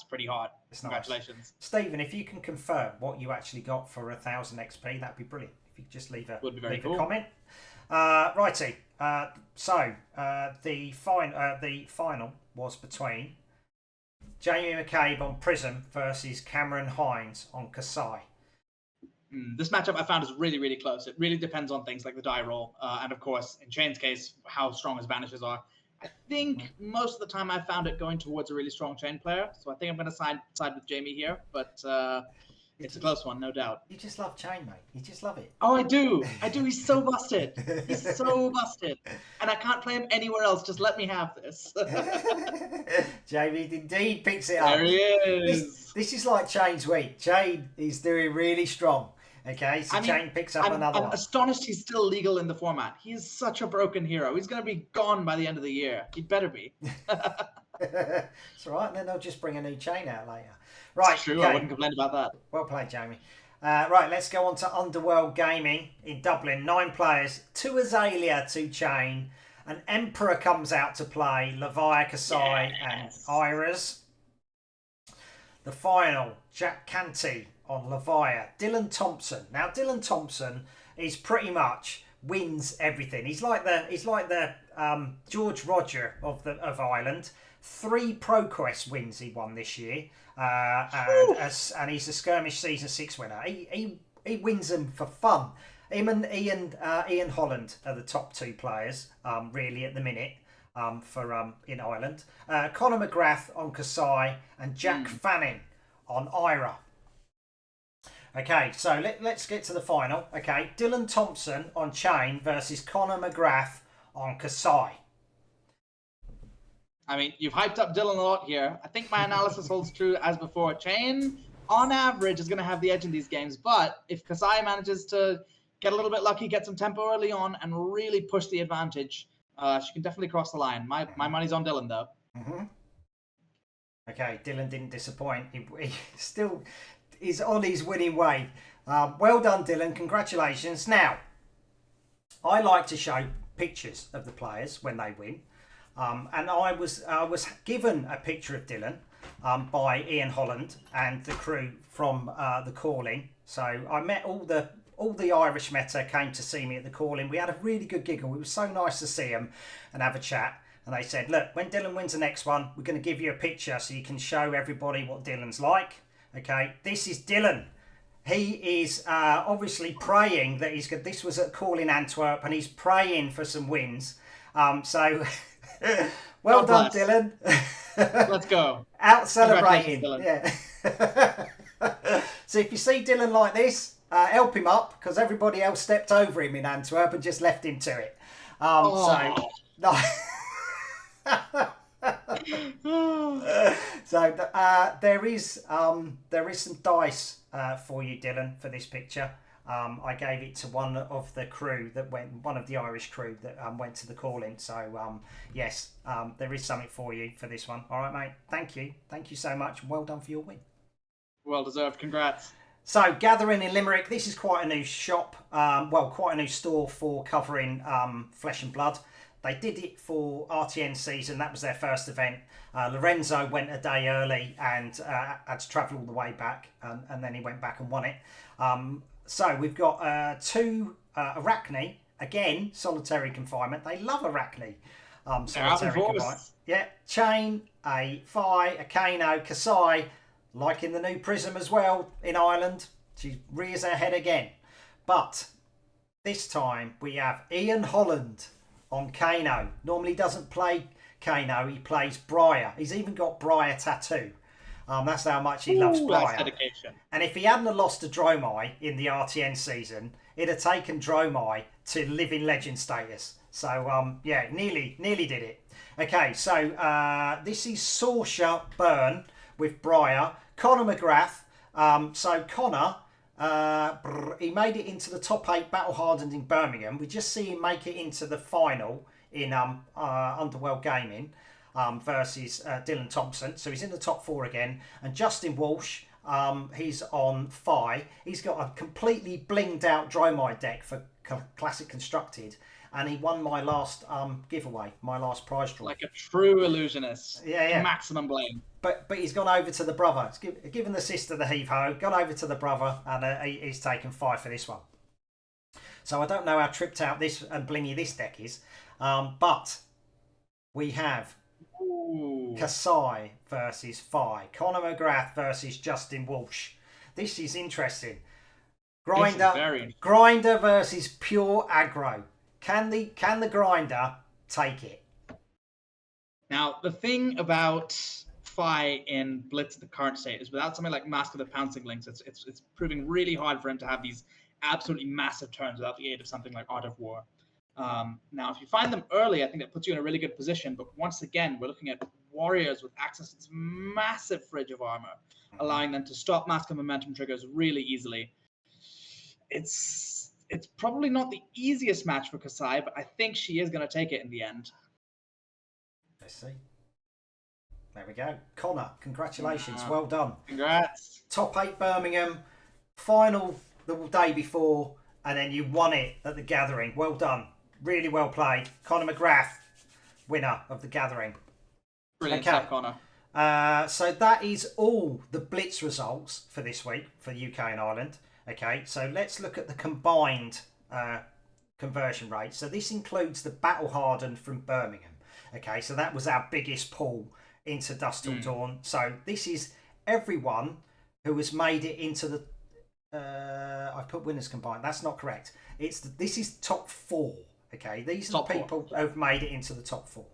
pretty hard. Congratulations. Nice. Stephen, if you can confirm what you actually got for 1000 XP, that'd be brilliant. If you could just leave a comment. Righty. So the final was between Jamie McCabe on Prism versus Cameron Hines on Kasai. This matchup I found is really, really close. It really depends on things like the die roll, and of course, in Chain's case, how strong his banishes are. I think most of the time I found it going towards a really strong Chain player, so I think I'm going to side with Jamie here, but it's a close one, no doubt. You just love Chain, mate. You just love it. Oh, I do. He's so busted. He's so busted. And I can't play him anywhere else. Just let me have this. Jamie indeed picks it up. There he is. This is like Chain's week. Chain is doing really strong. Okay, so Chain picks up another one. I'm astonished he's still legal in the format. He is such a broken hero. He's going to be gone by the end of the year. He'd better be. It's all right, and then they'll just bring a new Chain out later. Right, it's true. okay. I wouldn't complain about that. Well played, Jamie. Right, let's go on to Underworld Gaming in Dublin. 9 players, 2 Azalea, 2 Chain. An Emperor comes out to play, Leviah, Kasai, and Iras. The final, Jack Canty on Leviah, Dylan Thompson. Now, Dylan Thompson is pretty much wins everything. He's like the George Roger of Ireland. 3 ProQuest wins he won this year, and he's a Skirmish Season 6 winner. He wins them for fun. Him and Ian Holland are the top 2 players, really at the minute, for in Ireland. Conor McGrath on Kasai and Jack Fanning on Ira. Okay, so let's get to the final. Okay, Dylan Thompson on Chain versus Conor McGrath on Kasai. I mean, you've hyped up Dylan a lot here. I think my analysis holds true as before. Chain, on average, is going to have the edge in these games. But if Kasai manages to get a little bit lucky, get some tempo early on, and really push the advantage, she can definitely cross the line. My money's on Dylan, though. Mm-hmm. Okay, Dylan didn't disappoint. He still is on his winning way. Well done, Dylan. Congratulations. Now, I like to show pictures of the players when they win. And I was given a picture of Dylan by Ian Holland and the crew from the Calling. So I met all the Irish meta came to see me at the Calling. We had a really good giggle. It was so nice to see them and have a chat. And they said, look, when Dylan wins the next one, we're going to give you a picture so you can show everybody what Dylan's like. Okay, this is Dylan. He is obviously praying that he's good. This was at Calling Antwerp, and he's praying for some wins. So well done, Dylan. Let's go. Out celebrating. Yeah. So if you see Dylan like this, help him up, because everybody else stepped over him in Antwerp and just left him to it. So no. So there is some dice for you, Dylan, for this picture. I gave it to one of the Irish crew that went to the Calling. So yes, there is something for you for this one. All right, mate. Thank you so much. Well done for your win. Well deserved. Congrats. So Gathering in Limerick. This is quite a new shop. Quite a new store for covering Flesh and Blood. They did it for RTN season. That was their first event. Lorenzo went a day early and had to travel all the way back, and then he went back and won it. So we've got 2 Arachne, again, solitary confinement. They love Arachne. Solitary confinement. Yeah, Chain, a Phi, a Kano, Kasai, like in the new Prism as well in Ireland. She rears her head again. But this time we have Ian Holland on Kano. Normally doesn't play Kano, he plays Briar. He's even got Briar tattoo. That's how much he loves Briar. Dedication. And if he hadn't have lost to Dromai in the RTN season, it'd have taken Dromai to living legend status. So yeah, nearly did it. Okay, so this is Sorsha Byrne with Briar. Conor McGrath. So Conor, he made it into the top 8 battle hardened in Birmingham. We just see him make it into the final in Underworld Gaming versus Dylan Thompson. So he's in the top 4 again. And Justin Walsh, he's on Phi. He's got a completely blinged out Dromai deck for Classic Constructed. And he won my last giveaway, my last prize draw. Like a true illusionist. Yeah. Maximum blame. But he's gone over to the brother. He's given the sister the heave-ho, gone over to the brother, and he's taken 5 for this one. So I don't know how tripped out this and blingy this deck is. But we have Ooh. Kasai versus Fi. Conor McGrath versus Justin Walsh. This is interesting. Grinder versus pure aggro. Can the grinder take it? Now, the thing about Fi in Blitz at the current state is without something like Mask of the Pouncing Links, it's proving really hard for him to have these absolutely massive turns without the aid of something like Art of War. Now, if you find them early, I think that puts you in a really good position. But once again, we're looking at warriors with access to this massive fridge of armor, allowing them to stop Mask of Momentum triggers really easily. It's probably not the easiest match for Kasai, but I think she is going to take it in the end. Let's see. There we go. Conor, congratulations. Well done. Congrats. Top 8 Birmingham, final the day before, and then you won it at the Gathering. Well done. Really well played. Conor McGrath, winner of the Gathering. Brilliant stuff, Conor. So that is all the Blitz results for this week for UK and Ireland. Okay, so let's look at the combined conversion rate. So this includes the Battle Hardened from Birmingham. Okay, so that was our biggest pull into Dusk Till Dawn. So this is everyone who has made it into the... I've put winners combined. That's not correct. This is top 4. Okay, these are the people who have made it into the top 4.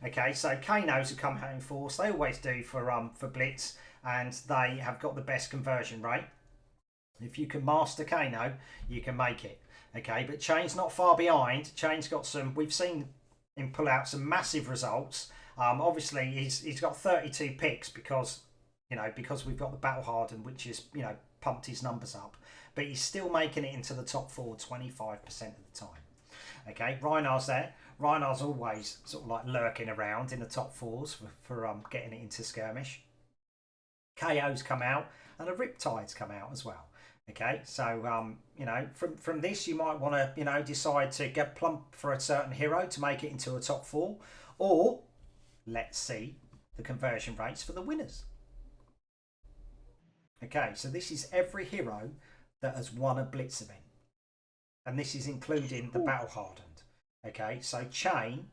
Okay, so Kano's who come home force. They always do for Blitz, and they have got the best conversion rate. If you can master Kano, you can make it. Okay, but Chain's not far behind. Chain's got some... We've seen him pull out some massive results. Obviously, he's got 32 picks because we've got the Battle Hardened, which is pumped his numbers up. But he's still making it into the top 4 25% of the time. Okay, Reinar's there. Reinar's always sort of like lurking around in the top 4s for getting it into Skirmish. KO's come out and a Riptide's come out as well. Okay, so from this you might want to decide to get plump for a certain hero to make it into a top 4, or let's see the conversion rates for the winners. Okay, so this is every hero that has won a Blitz event, and this is including the Battle Hardened. Okay, so Chain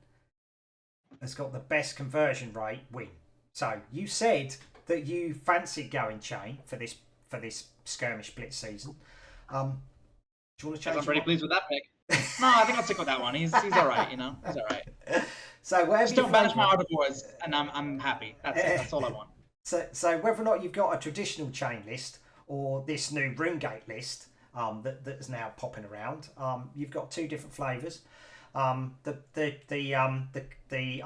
has got the best conversion rate win. So you said that you fancied going Chain for this Skirmish Blitz season. Do you want to change? I'm pretty pleased with that pick. No, I think I'll stick with that one. He's all right, He's all right. So whatever just don't manage my Art of Wars, and I'm happy. That's all I want. So whether or not you've got a traditional Chain list or this new RuneGate list that is now popping around, you've got 2 different flavors. The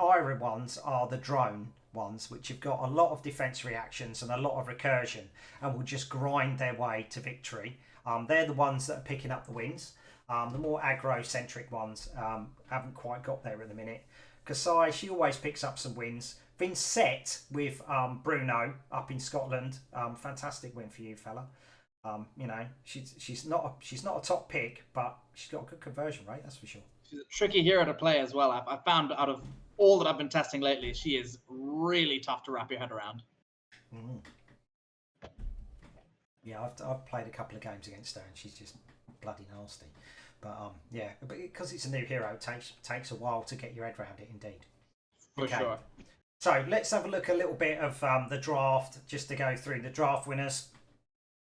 Ira ones are the drone ones, which have got a lot of defense reactions and a lot of recursion and will just grind their way to victory. They're the ones that are picking up the wins. The more aggro-centric ones haven't quite got there at the minute. Kasai, she always picks up some wins. Vincent with Bruno up in Scotland. Fantastic win for you, fella. She's not a top pick, but she's got a good conversion rate, that's for sure. She's a tricky hero to play as well. I found out of all that I've been testing lately, she is really tough to wrap your head around. Yeah, I've played a couple of games against her, and she's just bloody nasty. But but because it's a new hero, it takes a while to get your head around it, indeed. For sure. So let's have a look a little bit of the draft, just to go through the draft winners.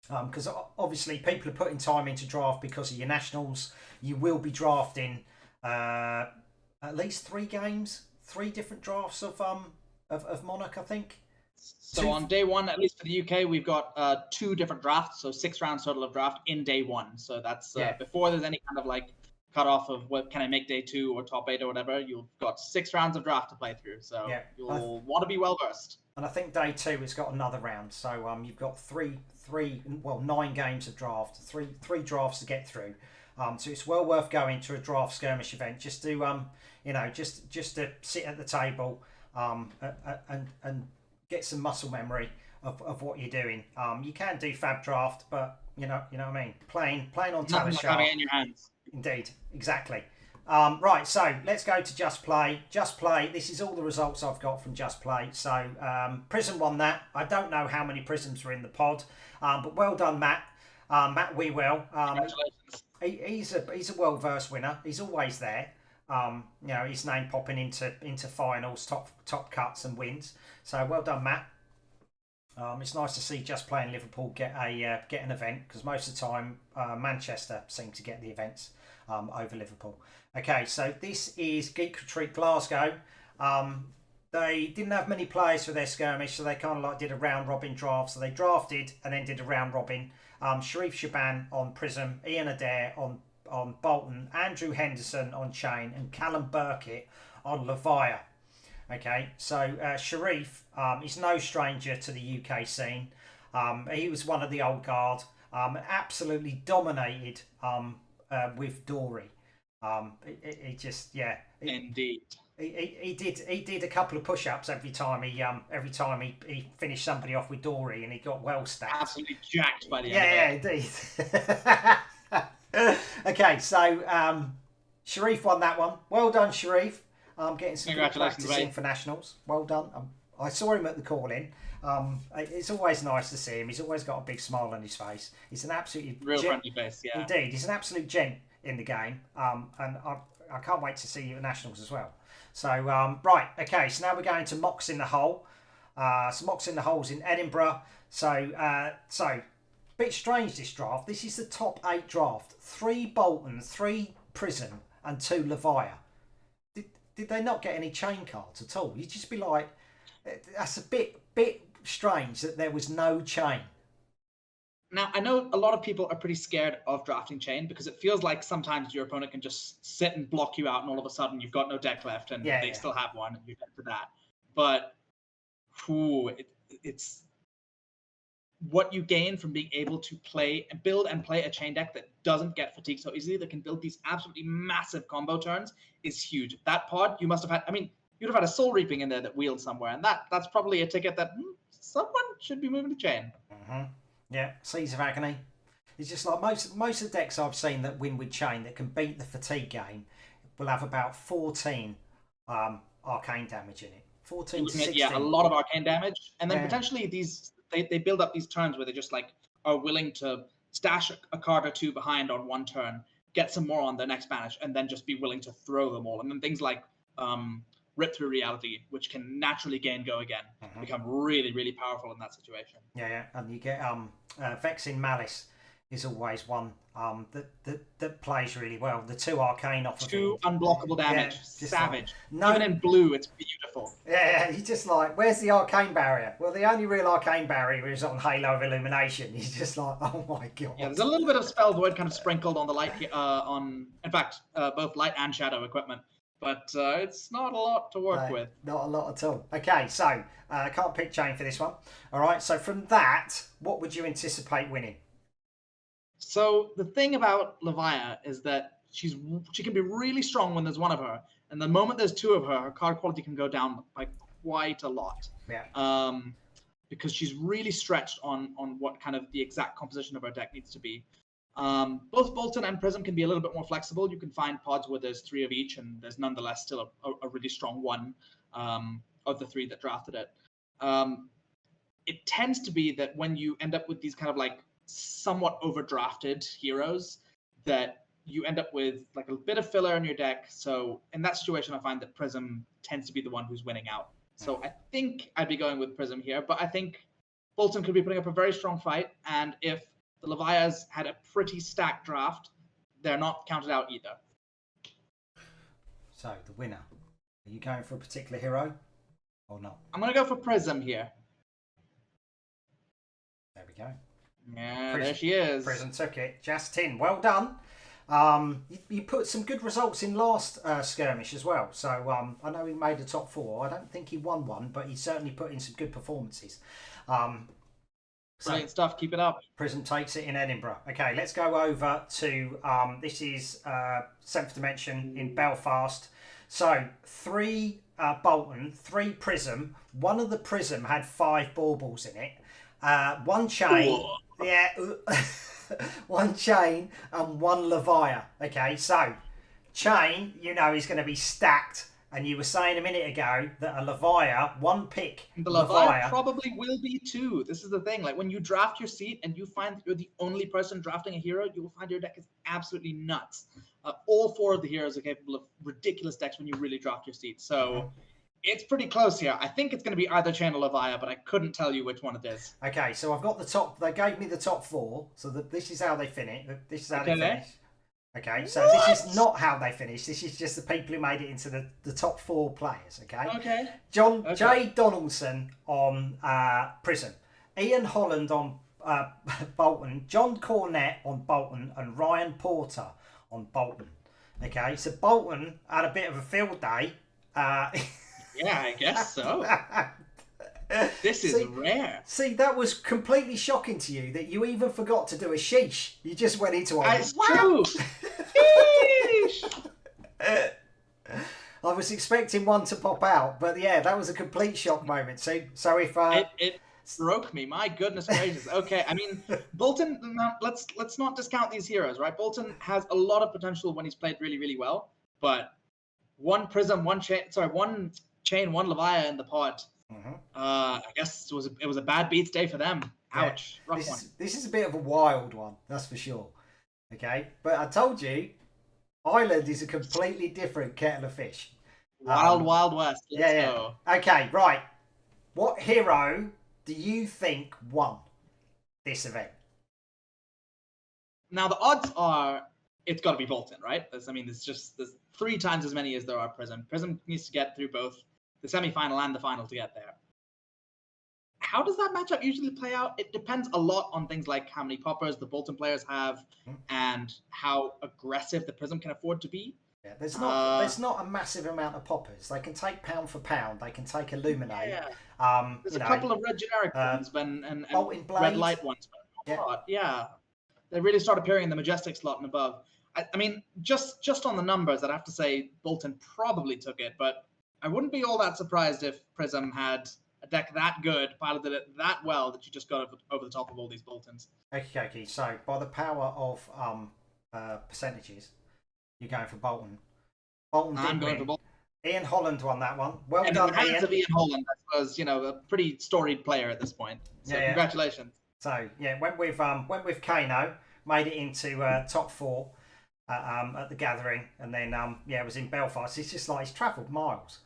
Because obviously people are putting time into draft because of your nationals. You will be drafting at least 3 games, 3 different drafts of Monarch, I think. So on day 1, at least for the UK, we've got 2 different drafts, so 6 rounds total of draft in day 1. So that's before there's any kind of like cutoff of what can I make day 2 or top 8 or whatever. You've got 6 rounds of draft to play through, so you'll want to be well versed. And I think day 2 has got another round, so you've got 9 games of draft, three drafts to get through. So it's well worth going to a draft skirmish event just to just to sit at the table and get some muscle memory of what you're doing. You can do fab draft, but you know what I mean. Playing on talent like having it in your hands. Indeed, exactly. Right, so let's go to Just Play. Just Play. This is all the results I've got from Just Play. So Prism won that. I don't know how many Prisms were in the pod, but well done, Matt. Matt Wewell. Congratulations. He's a well-versed winner. He's always there. his name popping into finals, top cuts and wins. So well done, Matt. It's nice to see Just Playing Liverpool get an event, because most of the time Manchester seem to get the events over Liverpool. Okay, so this is Geek Retreat Glasgow. They didn't have many players for their skirmish, so they kind of like did a round robin draft. So they drafted and then did a round robin. Sharif Shaban on Prism, Ian Adair on Bolton, Andrew Henderson on Chain, and Callum Burkitt on Levia. Okay, so Sharif is no stranger to the UK scene. He was one of the old guard, absolutely dominated with Dory. He just, yeah. Indeed. He did a couple of push-ups every time he finished somebody off with Dory, and he got well stacked. Absolutely jacked by the end of it. Yeah, indeed. Okay, so Sharif won that one. Well done, Sharif. Getting some good practice in for nationals. Well done. I saw him at the call-in. It's always nice to see him. He's always got a big smile on his face. He's an absolutely friendly face. Yeah, indeed. He's an absolute gent in the game. And I can't wait to see you at nationals as well. So right, okay. So now we're going to Mocks in the Hole. So Mocks in the Hole's in Edinburgh. So bit strange this draft. This is the top 8 draft. 3 Bolton, 3 Prism, and 2 Levia. Did they not get any chain cards at all? You'd just be like, that's a bit strange that there was no chain. Now, I know a lot of people are pretty scared of drafting chain, because it feels like sometimes your opponent can just sit and block you out, and all of a sudden you've got no deck left, and they still have one, and you get to that. But it's what you gain from being able to build and play a chain deck that doesn't get fatigued so easily, that can build these absolutely massive combo turns, is huge. That pod, you must have had, you'd have had a Soul Reaping in there that wheeled somewhere, and that's probably a ticket that someone should be moving to chain. Mm-hmm. Yeah, Seas of Agony. It's just like most of the decks I've seen that win with chain, that can beat the fatigue game, will have about 14 arcane damage in it. 14 to 16. Yeah, a lot of arcane damage, and then potentially these they build up these turns where they just like are willing to stash a card or 2 behind on one turn, get some more on the next banish, and then just be willing to throw them all. And then things like Rip Through Reality, which can naturally go again, become really, really powerful in that situation. Yeah, and you get Vexing Malice is always one that plays really well. The 2 arcane off of 2 unblockable damage, savage. Like, even in blue, it's beautiful. Yeah, he's just like, where's the arcane barrier? Well, the only real arcane barrier is on Halo of Illumination. He's just like, oh my god. Yeah, there's a little bit of Spell Void kind of sprinkled on the light, in fact, both light and shadow equipment. But it's not a lot to work with. Not a lot at all. Okay, so can't pick chain for this one. All right, so from that, what would you anticipate winning? So the thing about Levia is that she can be really strong when there's one of her, and the moment there's 2 of her, her card quality can go down by quite a lot. Yeah. Because she's really stretched on what kind of the exact composition of her deck needs to be. Both Bolton and Prism can be a little bit more flexible. You can find pods where there's 3 of each, and there's nonetheless still a really strong one of the 3 that drafted it. It tends to be that when you end up with these kind of like somewhat overdrafted heroes, that you end up with like a bit of filler in your deck. So in that situation, I find that Prism tends to be the one who's winning out. So I think I'd be going with Prism here, but I think Bolton could be putting up a very strong fight, and if the Levias had a pretty stacked draft, they're not counted out either. So, the winner. Are you going for a particular hero or not? I'm going to go for Prism here. There we go. Yeah, Prism, there she is. Prism took it. Justin, well done. You put some good results in last skirmish as well. So, I know he made the top 4. I don't think he won one, but he certainly put in some good performances. Brilliant stuff. Keep it up. Prism takes it in Edinburgh. Okay, let's go over to this is 7th Dimension in Belfast. So 3 Bolton, 3 Prism. One of the Prism had 5 baubles in it. 1 chain. Ooh. Yeah. 1 chain and 1 Levia. Okay, so chain, is going to be stacked. And you were saying a minute ago that a Levia, 1 pick. The Levia probably will be 2. This is the thing. Like when you draft your seat and you find that you're the only person drafting a hero, you will find your deck is absolutely nuts. All 4 of the heroes are capable of ridiculous decks when you really drop your seats. So it's pretty close here. I think it's going to be either Chain or Levia, but I couldn't tell you which one it is. Okay, so I've got the top. They gave me the top 4, so this is how they finish. This is how they finish. Okay, so this is not how they finish. This is just the people who made it into the top 4 players. Okay. Okay. Jay Donaldson on Prism, Ian Holland on Bolton, John Cornett on Bolton, and Ryan Porter on Bolton. Okay, so Bolton had a bit of a field day. Yeah, I guess so. This is rare. See, that was completely shocking to you that you even forgot to do a sheesh. You just went into a It's true. I was expecting one to pop out, but yeah, that was a complete shock moment. So if it broke me. My goodness gracious. Okay, I mean, Bolton. Let's not discount these heroes, right? Bolton has a lot of potential when he's played really, really well, but one Prism, one Chain, one Levia in the pod. I guess it was a bad beats day for them. Ouch. Yeah. This is a bit of a wild one, that's for sure. Okay, but I told you, Ireland is a completely different kettle of fish. Wild West. Let's go. Okay, right. What hero do you think won this event? Now the odds are it's got to be Bolton, right? There's 3 times as many as there are Prism. Prism needs to get through both the semi-final and the final to get there. How does that matchup usually play out? It depends a lot on things like how many poppers the Bolton players have and how aggressive the Prism can afford to be. Yeah, there's not a massive amount of poppers. They can take pound for pound. They can take Illuminate. Yeah. There's a couple of red generic ones and red light ones. Yeah. They really start appearing in the Majestic slot and above. I mean, just on the numbers, I'd have to say Bolton probably took it, but I wouldn't be all that surprised if Prism had a deck that good, piloted it that well that you just got over the top of all these Boltons. Okay. So by the power of percentages, you're going for Bolton. I'm going for Bolton. Ian Holland won that one. Well and done, in the hands Ian. of Ian Holland, I suppose, a pretty storied player at this point. So congratulations. So went with Kano, made it into top 4 at the gathering, and then it was in Belfast. It's just like he's travelled miles.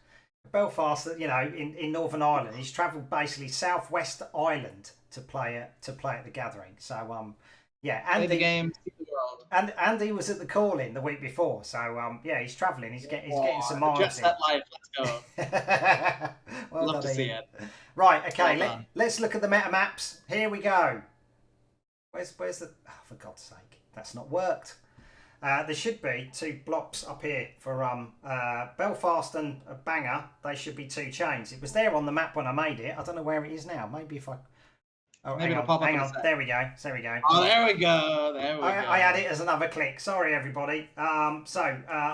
Belfast, in Northern Ireland, he's travelled basically southwest Ireland to play at the gathering. So Play the game, see the world. And he was at the call-in the week before. So he's travelling. He's getting some miles. Just that life. Let's go. Well love to see it. Right. Okay. Let's look at the meta maps. Here we go. Where's the? Oh, for God's sake, that's not worked. There should be 2 blocks up here for Belfast and Banger. They should be 2 chains. It was there on the map when I made it. I don't know where it is now. Maybe if I. Oh, maybe hang on. There we go. Oh, there we go. I had it as another click. Sorry, everybody. A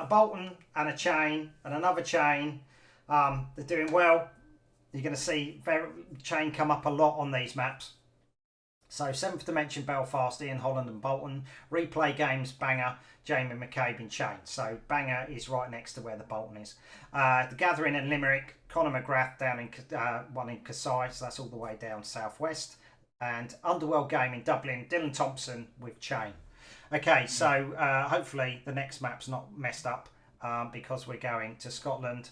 Bolton and a chain and another chain. They're doing well. You're going to see chain come up a lot on these maps. So 7th Dimension, Belfast, Ian Holland and Bolton. Replay games, Banger, Jamie McCabe in chain. So Banger is right next to where the Bolton is. The Gathering in Limerick, Conor McGrath down in one in Kasai, so that's all the way down southwest. And Underworld game in Dublin, Dylan Thompson with chain. Okay, so hopefully the next map's not messed up because we're going to Scotland.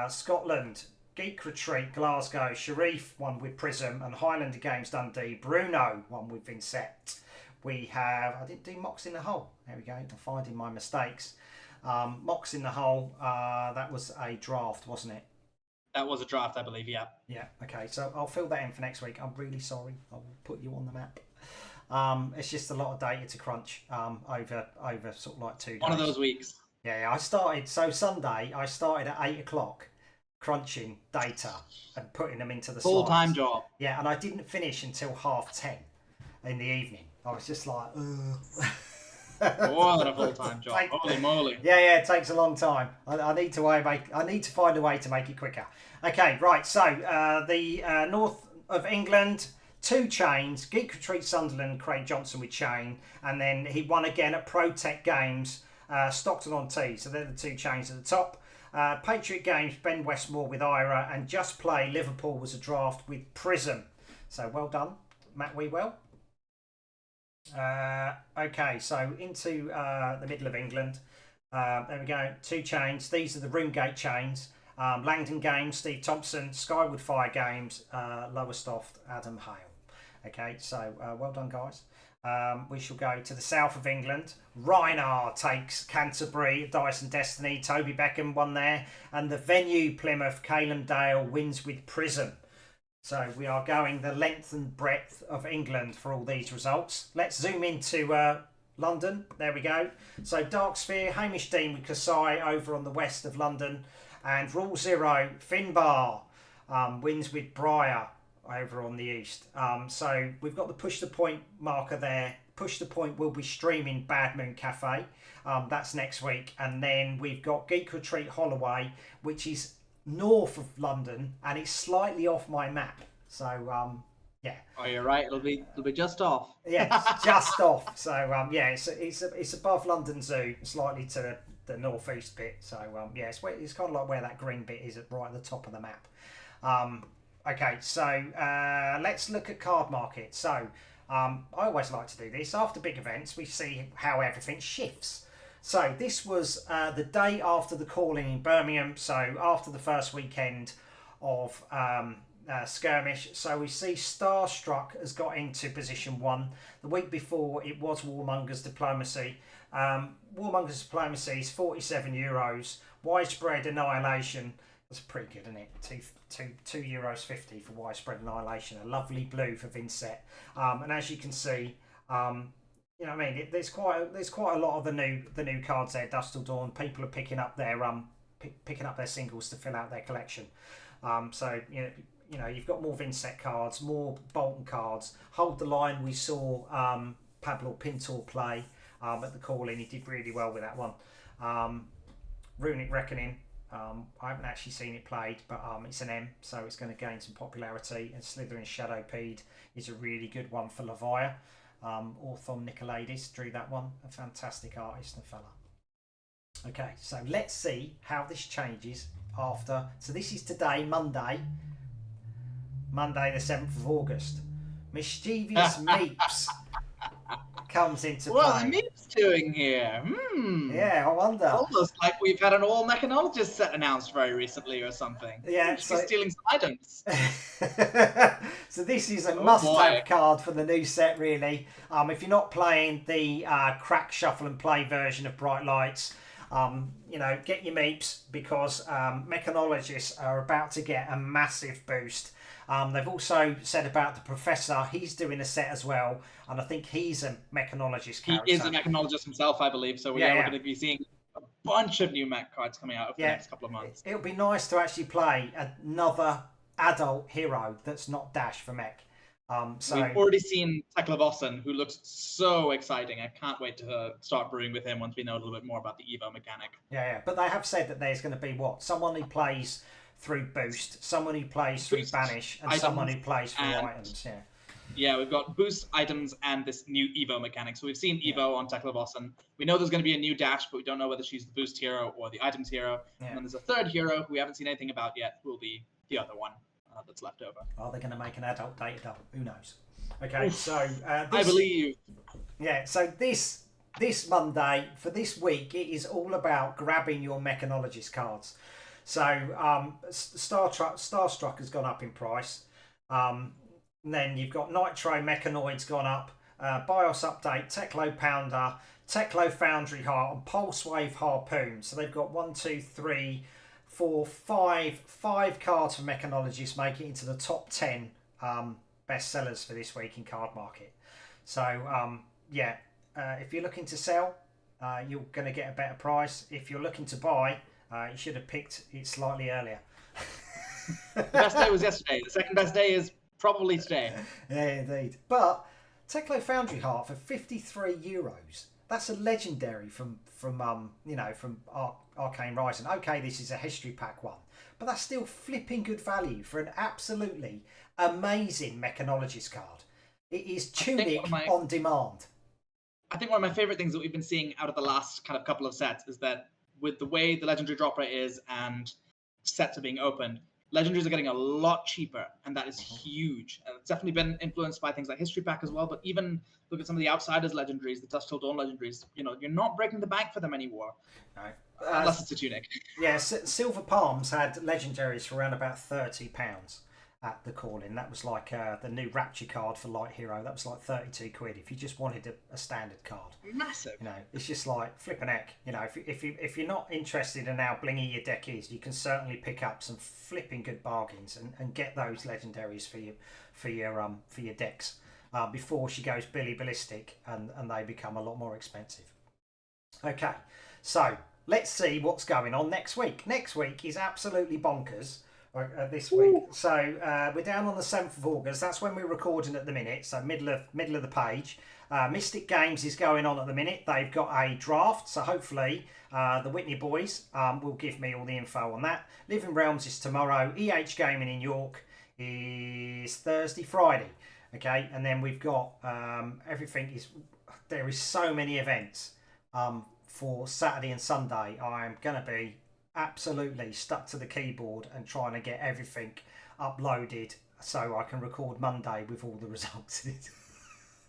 Scotland, Geek Retreat, Glasgow, Sharif won with Prism, and Highlander Games Dundee, Bruno won with Vincent. We have, I didn't do Mox in the Hole. There we go, I'm finding my mistakes. Mox in the Hole, that was a draft, wasn't it? That was a draft, I believe, yeah. Yeah, okay, so I'll fill that in for next week. I'm really sorry. I will put you on the map. It's just a lot of data to crunch over sort of like 2 days. One of those weeks. Yeah, Sunday, I started at 8 o'clock crunching data and putting them into the full-time job. Yeah, and I didn't finish until 10:30 in the evening. I was just like, what a full-time job! Holy moly! Yeah, it takes a long time. I need to find a way to make it quicker. Okay, right. So the north of England, 2 chains: Geek Retreat Sunderland, Craig Johnson with chain, and then he won again at ProTECH Games, Stockton on T. So they're the 2 chains at the top. Patriot Games, Ben Westmore with Ira, and Just Play Liverpool was a draft with Prism. So well done, Matt Wewell. Okay, so into the middle of England, There we go. 2 chains. These are the Runegate chains. Langdon Games, Steve Thompson. Skywood Fire Games, Lowestoft, Adam Hale. Okay, so well done, guys. We shall go to the south of England. Rhinar takes Canterbury, Dyson Destiny. Toby Beckham won there. And the venue, Plymouth, Calum Dale wins with Prism. So we are going the length and breadth of England for all these results. Let's zoom into London. There we go. So Dark Sphere, Hamish Dean with Kasai over on the west of London. And Rule Zero, Finbar wins with Briar over on the east. So we've got the push the point marker there. Push the point will be streaming Bad Moon Cafe. That's next week. And then we've got Geek Retreat Holloway, which is north of London, and it's slightly off my map. So yeah. Oh, you're right. It'll be just off. Yeah, it's just off. So yeah, it's above London Zoo, slightly to the northeast bit. So yeah, it's kind of like where that green bit is right at the top of the map. Okay, so let's look at card market. So I always like to do this. After big events, we see how everything shifts. So this was the day after the calling in Birmingham, so after the first weekend of Skirmish. So we see Starstruck has got into position 1. The week before it was Warmonger's Diplomacy. Warmonger's Diplomacy is €47. Widespread Annihilation, that's pretty good, isn't it? €2.50 for Widespread Annihilation. A lovely blue for Vincent. And as you can see, you know what I mean? There's quite a lot of the new cards there. Dust Till Dawn. People are picking up their singles to fill out their collection. So you know you've got more Vincent cards, more Bolton cards. Hold the Line. We saw Pablo Pintor play at the call-in. He did really well with that one. Runic Reckoning. I haven't actually seen it played, but it's an M, so it's going to gain some popularity. And Slytherin Shadowpede is a really good one for Levia. Orthon Nicolaides drew that one. A fantastic artist and fella. Okay, so let's see how this changes after. So this is today, Monday the 7th of August. Mischievous Meeps comes into play. What are Meeps doing here? Yeah, I wonder. Almost like we've had an all mechanologist set announced very recently or something. Yeah, she's stealing some items. So this is a must-have card for the new set, really. If you're not playing the crack, shuffle and play version of Bright Lights, you know, get your Meeps, because mechanologists are about to get a massive boost. They've also said about the Professor. He's doing a set as well, and I think he's a mechanologist character. He is a mechanologist himself, I believe. So we're going to be seeing a bunch of new mech cards coming out over the next couple of months. It'll be nice to actually play another adult hero that's not Dash for mech. So we've already seen Tekla, who looks so exciting. I can't wait to start brewing with him once we know a little bit more about the Evo mechanic. Yeah. But they have said that there's going to be someone who plays through Boost, someone who plays through Banish, and someone who plays through items. Yeah, we've got Boost, items, and this new Evo mechanic. So we've seen Evo on Tekla. We know there's going to be a new Dash, but we don't know whether she's the Boost hero or the items hero. And then there's a third hero who we haven't seen anything about yet, who will be the other one that's left over. Are they going to make an adult data double? Who knows? Okay, so I believe. Yeah, so this Monday for this week, it is all about grabbing your mechanologist cards. So Starstruck has gone up in price. Then you've got Nitro Mechanoid's gone up. BIOS update, Teklo Pounder, Teklo Foundry Heart, and Pulse Wave Harpoon. So they've got 1, 2, 3, 4, 5 cards for mechanologists, make it into the top 10 bestsellers for this week in Card Market. So if you're looking to sell, you're going to get a better price. If you're looking to buy, you should have picked it slightly earlier. The best day was yesterday. The second best day is probably today. Yeah, indeed. But Teklo Foundry Heart for €53. That's a legendary from Arcane Rising. Okay, this is a history pack one, but that's still flipping good value for an absolutely amazing mechanologist card. It is Tunic on demand. I think one of my favorite things that we've been seeing out of the last kind of couple of sets is that with the way the legendary drop rate is and sets are being opened, Legendaries are getting a lot cheaper, and that is huge. And it's definitely been influenced by things like History Pack as well. But even look at some of the Outsiders legendaries, the Dusk Till Dawn legendaries. You're not breaking the bank for them anymore, No. unless it's a tunic. Yeah, Silver Palms had legendaries for around about £30 at the call-in. That was like the new Rapture card for Light Hero. That was like 32 quid if you just wanted a standard card. Massive. It's just like flipping heck. If you're not interested in how blingy your deck is, you can certainly pick up some flipping good bargains and get those legendaries for your decks before she goes Billy Ballistic and they become a lot more expensive. Okay, so let's see what's going on next week. Next week is absolutely bonkers. This week, so we're down on the 7th of August. That's when we're recording at the minute, so middle of the page. Mystic Games is going on at the minute. They've got a draft, so hopefully the Whitney boys will give me all the info on that. Living Realms is tomorrow. Gaming in York is Thursday, Friday. Okay, and then we've got everything is. There is so many events for Saturday and Sunday. I'm gonna be absolutely stuck to the keyboard and trying to get everything uploaded so I can record Monday with all the results.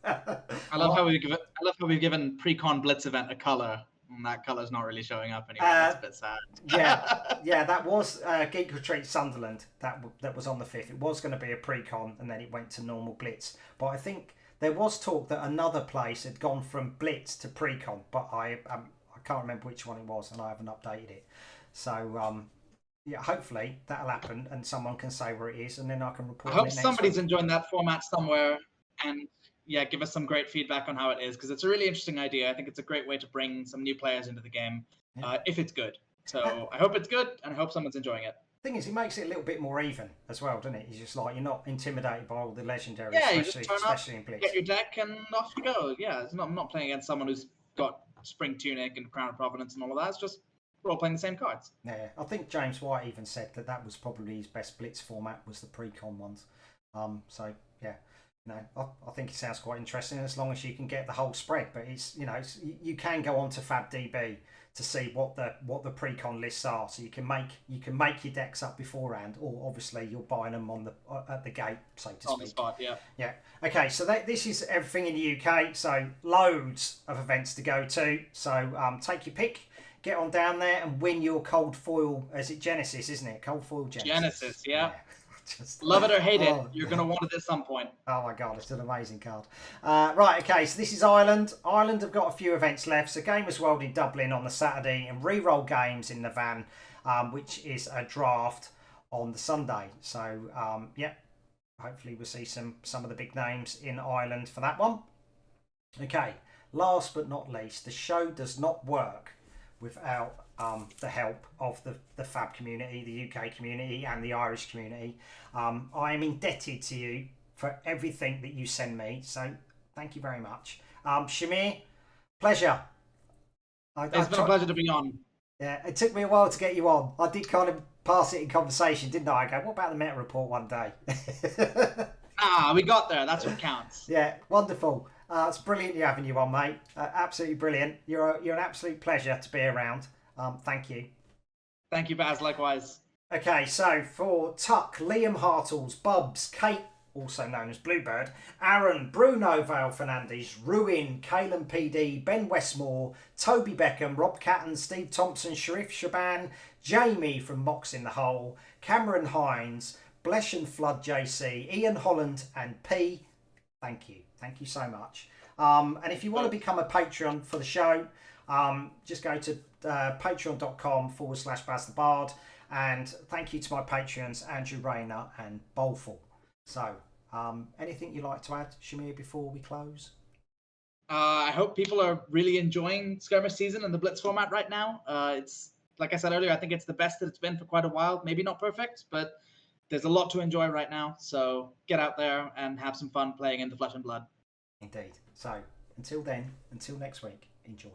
I love how we've given pre-con Blitz event a color, and that color's not really showing up anymore. That's a bit sad. yeah, that was Geek Retreat Sunderland. That was on the 5th. It was going to be a pre-con, and then it went to normal Blitz. But I think there was talk that another place had gone from Blitz to pre-con, but I can't remember which one it was, and I haven't updated it. So yeah, hopefully that'll happen and someone can say where it is and then I can report. I hope somebody's enjoying that format somewhere and give us some great feedback on how it is, because it's a really interesting idea. I think it's a great way to bring some new players into the game if it's good. So I hope it's good and I hope someone's enjoying it. Thing is, it makes it a little bit more even as well, doesn't it? It's just like you're not intimidated by all the legendaries, especially in Blitz. Get your deck and off you go. Yeah, I'm not playing against someone who's got Spring Tunic and Crown of Providence and all of that. It's just we're all playing the same cards. Yeah, I think James White even said that was probably his best Blitz format was the pre-con ones. So yeah, I think it sounds quite interesting as long as you can get the whole spread. But you can go on to FabDB to see what the pre-con lists are, so you can make your decks up beforehand, or obviously you're buying them at the gate, so to speak. On the spot, yeah. Yeah. Okay, so this is everything in the UK. So loads of events to go to. So take your pick. Get on down there and win your cold foil. Is it Genesis, isn't it? Cold foil Genesis. Genesis, yeah. Love it or hate it, you're going to want it at some point. Oh my god, it's an amazing card. Right, okay, so this is Ireland. Ireland have got a few events left. So Gamers World in Dublin on the Saturday and Reroll Games in the van, which is a draft on the Sunday. So, yeah, hopefully we'll see some of the big names in Ireland for that one. Okay, last but not least, the show does not work without the help of the Fab community, the UK community and the Irish community. I am indebted to you for everything that you send me, so thank you very much. Shamir, pleasure. It's been a pleasure to be on. Yeah, it took me a while to get you on. I did kind of pass it in conversation, didn't I? I go, what about the meta report one day? We got there. That's what counts. Yeah, wonderful. It's brilliant you having you on, mate. Absolutely brilliant. You're an absolute pleasure to be around. Thank you. Thank you, Baz. Likewise. Okay, so for Tuck, Liam Hartles, Bubs, Kate, also known as Bluebird, Aaron, Bruno Vale Fernandes, Ruin, Caelan PD, Ben Westmore, Toby Beckham, Rob Catton, Steve Thompson, Sharif Shaban, Jamie from Mox in the Hole, Cameron Hines, Blesh and Flood JC, Ian Holland and P. Thank you. Thank you so much. And if you want to become a Patreon for the show, just go to patreon.com/Baz the Bard. And thank you to my Patreons, Andrew Rayner and Bowlful. So, anything you'd like to add, Shamir, before we close? I hope people are really enjoying Skirmish season and the Blitz format right now. It's, like I said earlier, I think it's the best that it's been for quite a while. Maybe not perfect, but there's a lot to enjoy right now. So get out there and have some fun playing in the Flesh and Blood. Indeed. So until then, until next week, enjoy.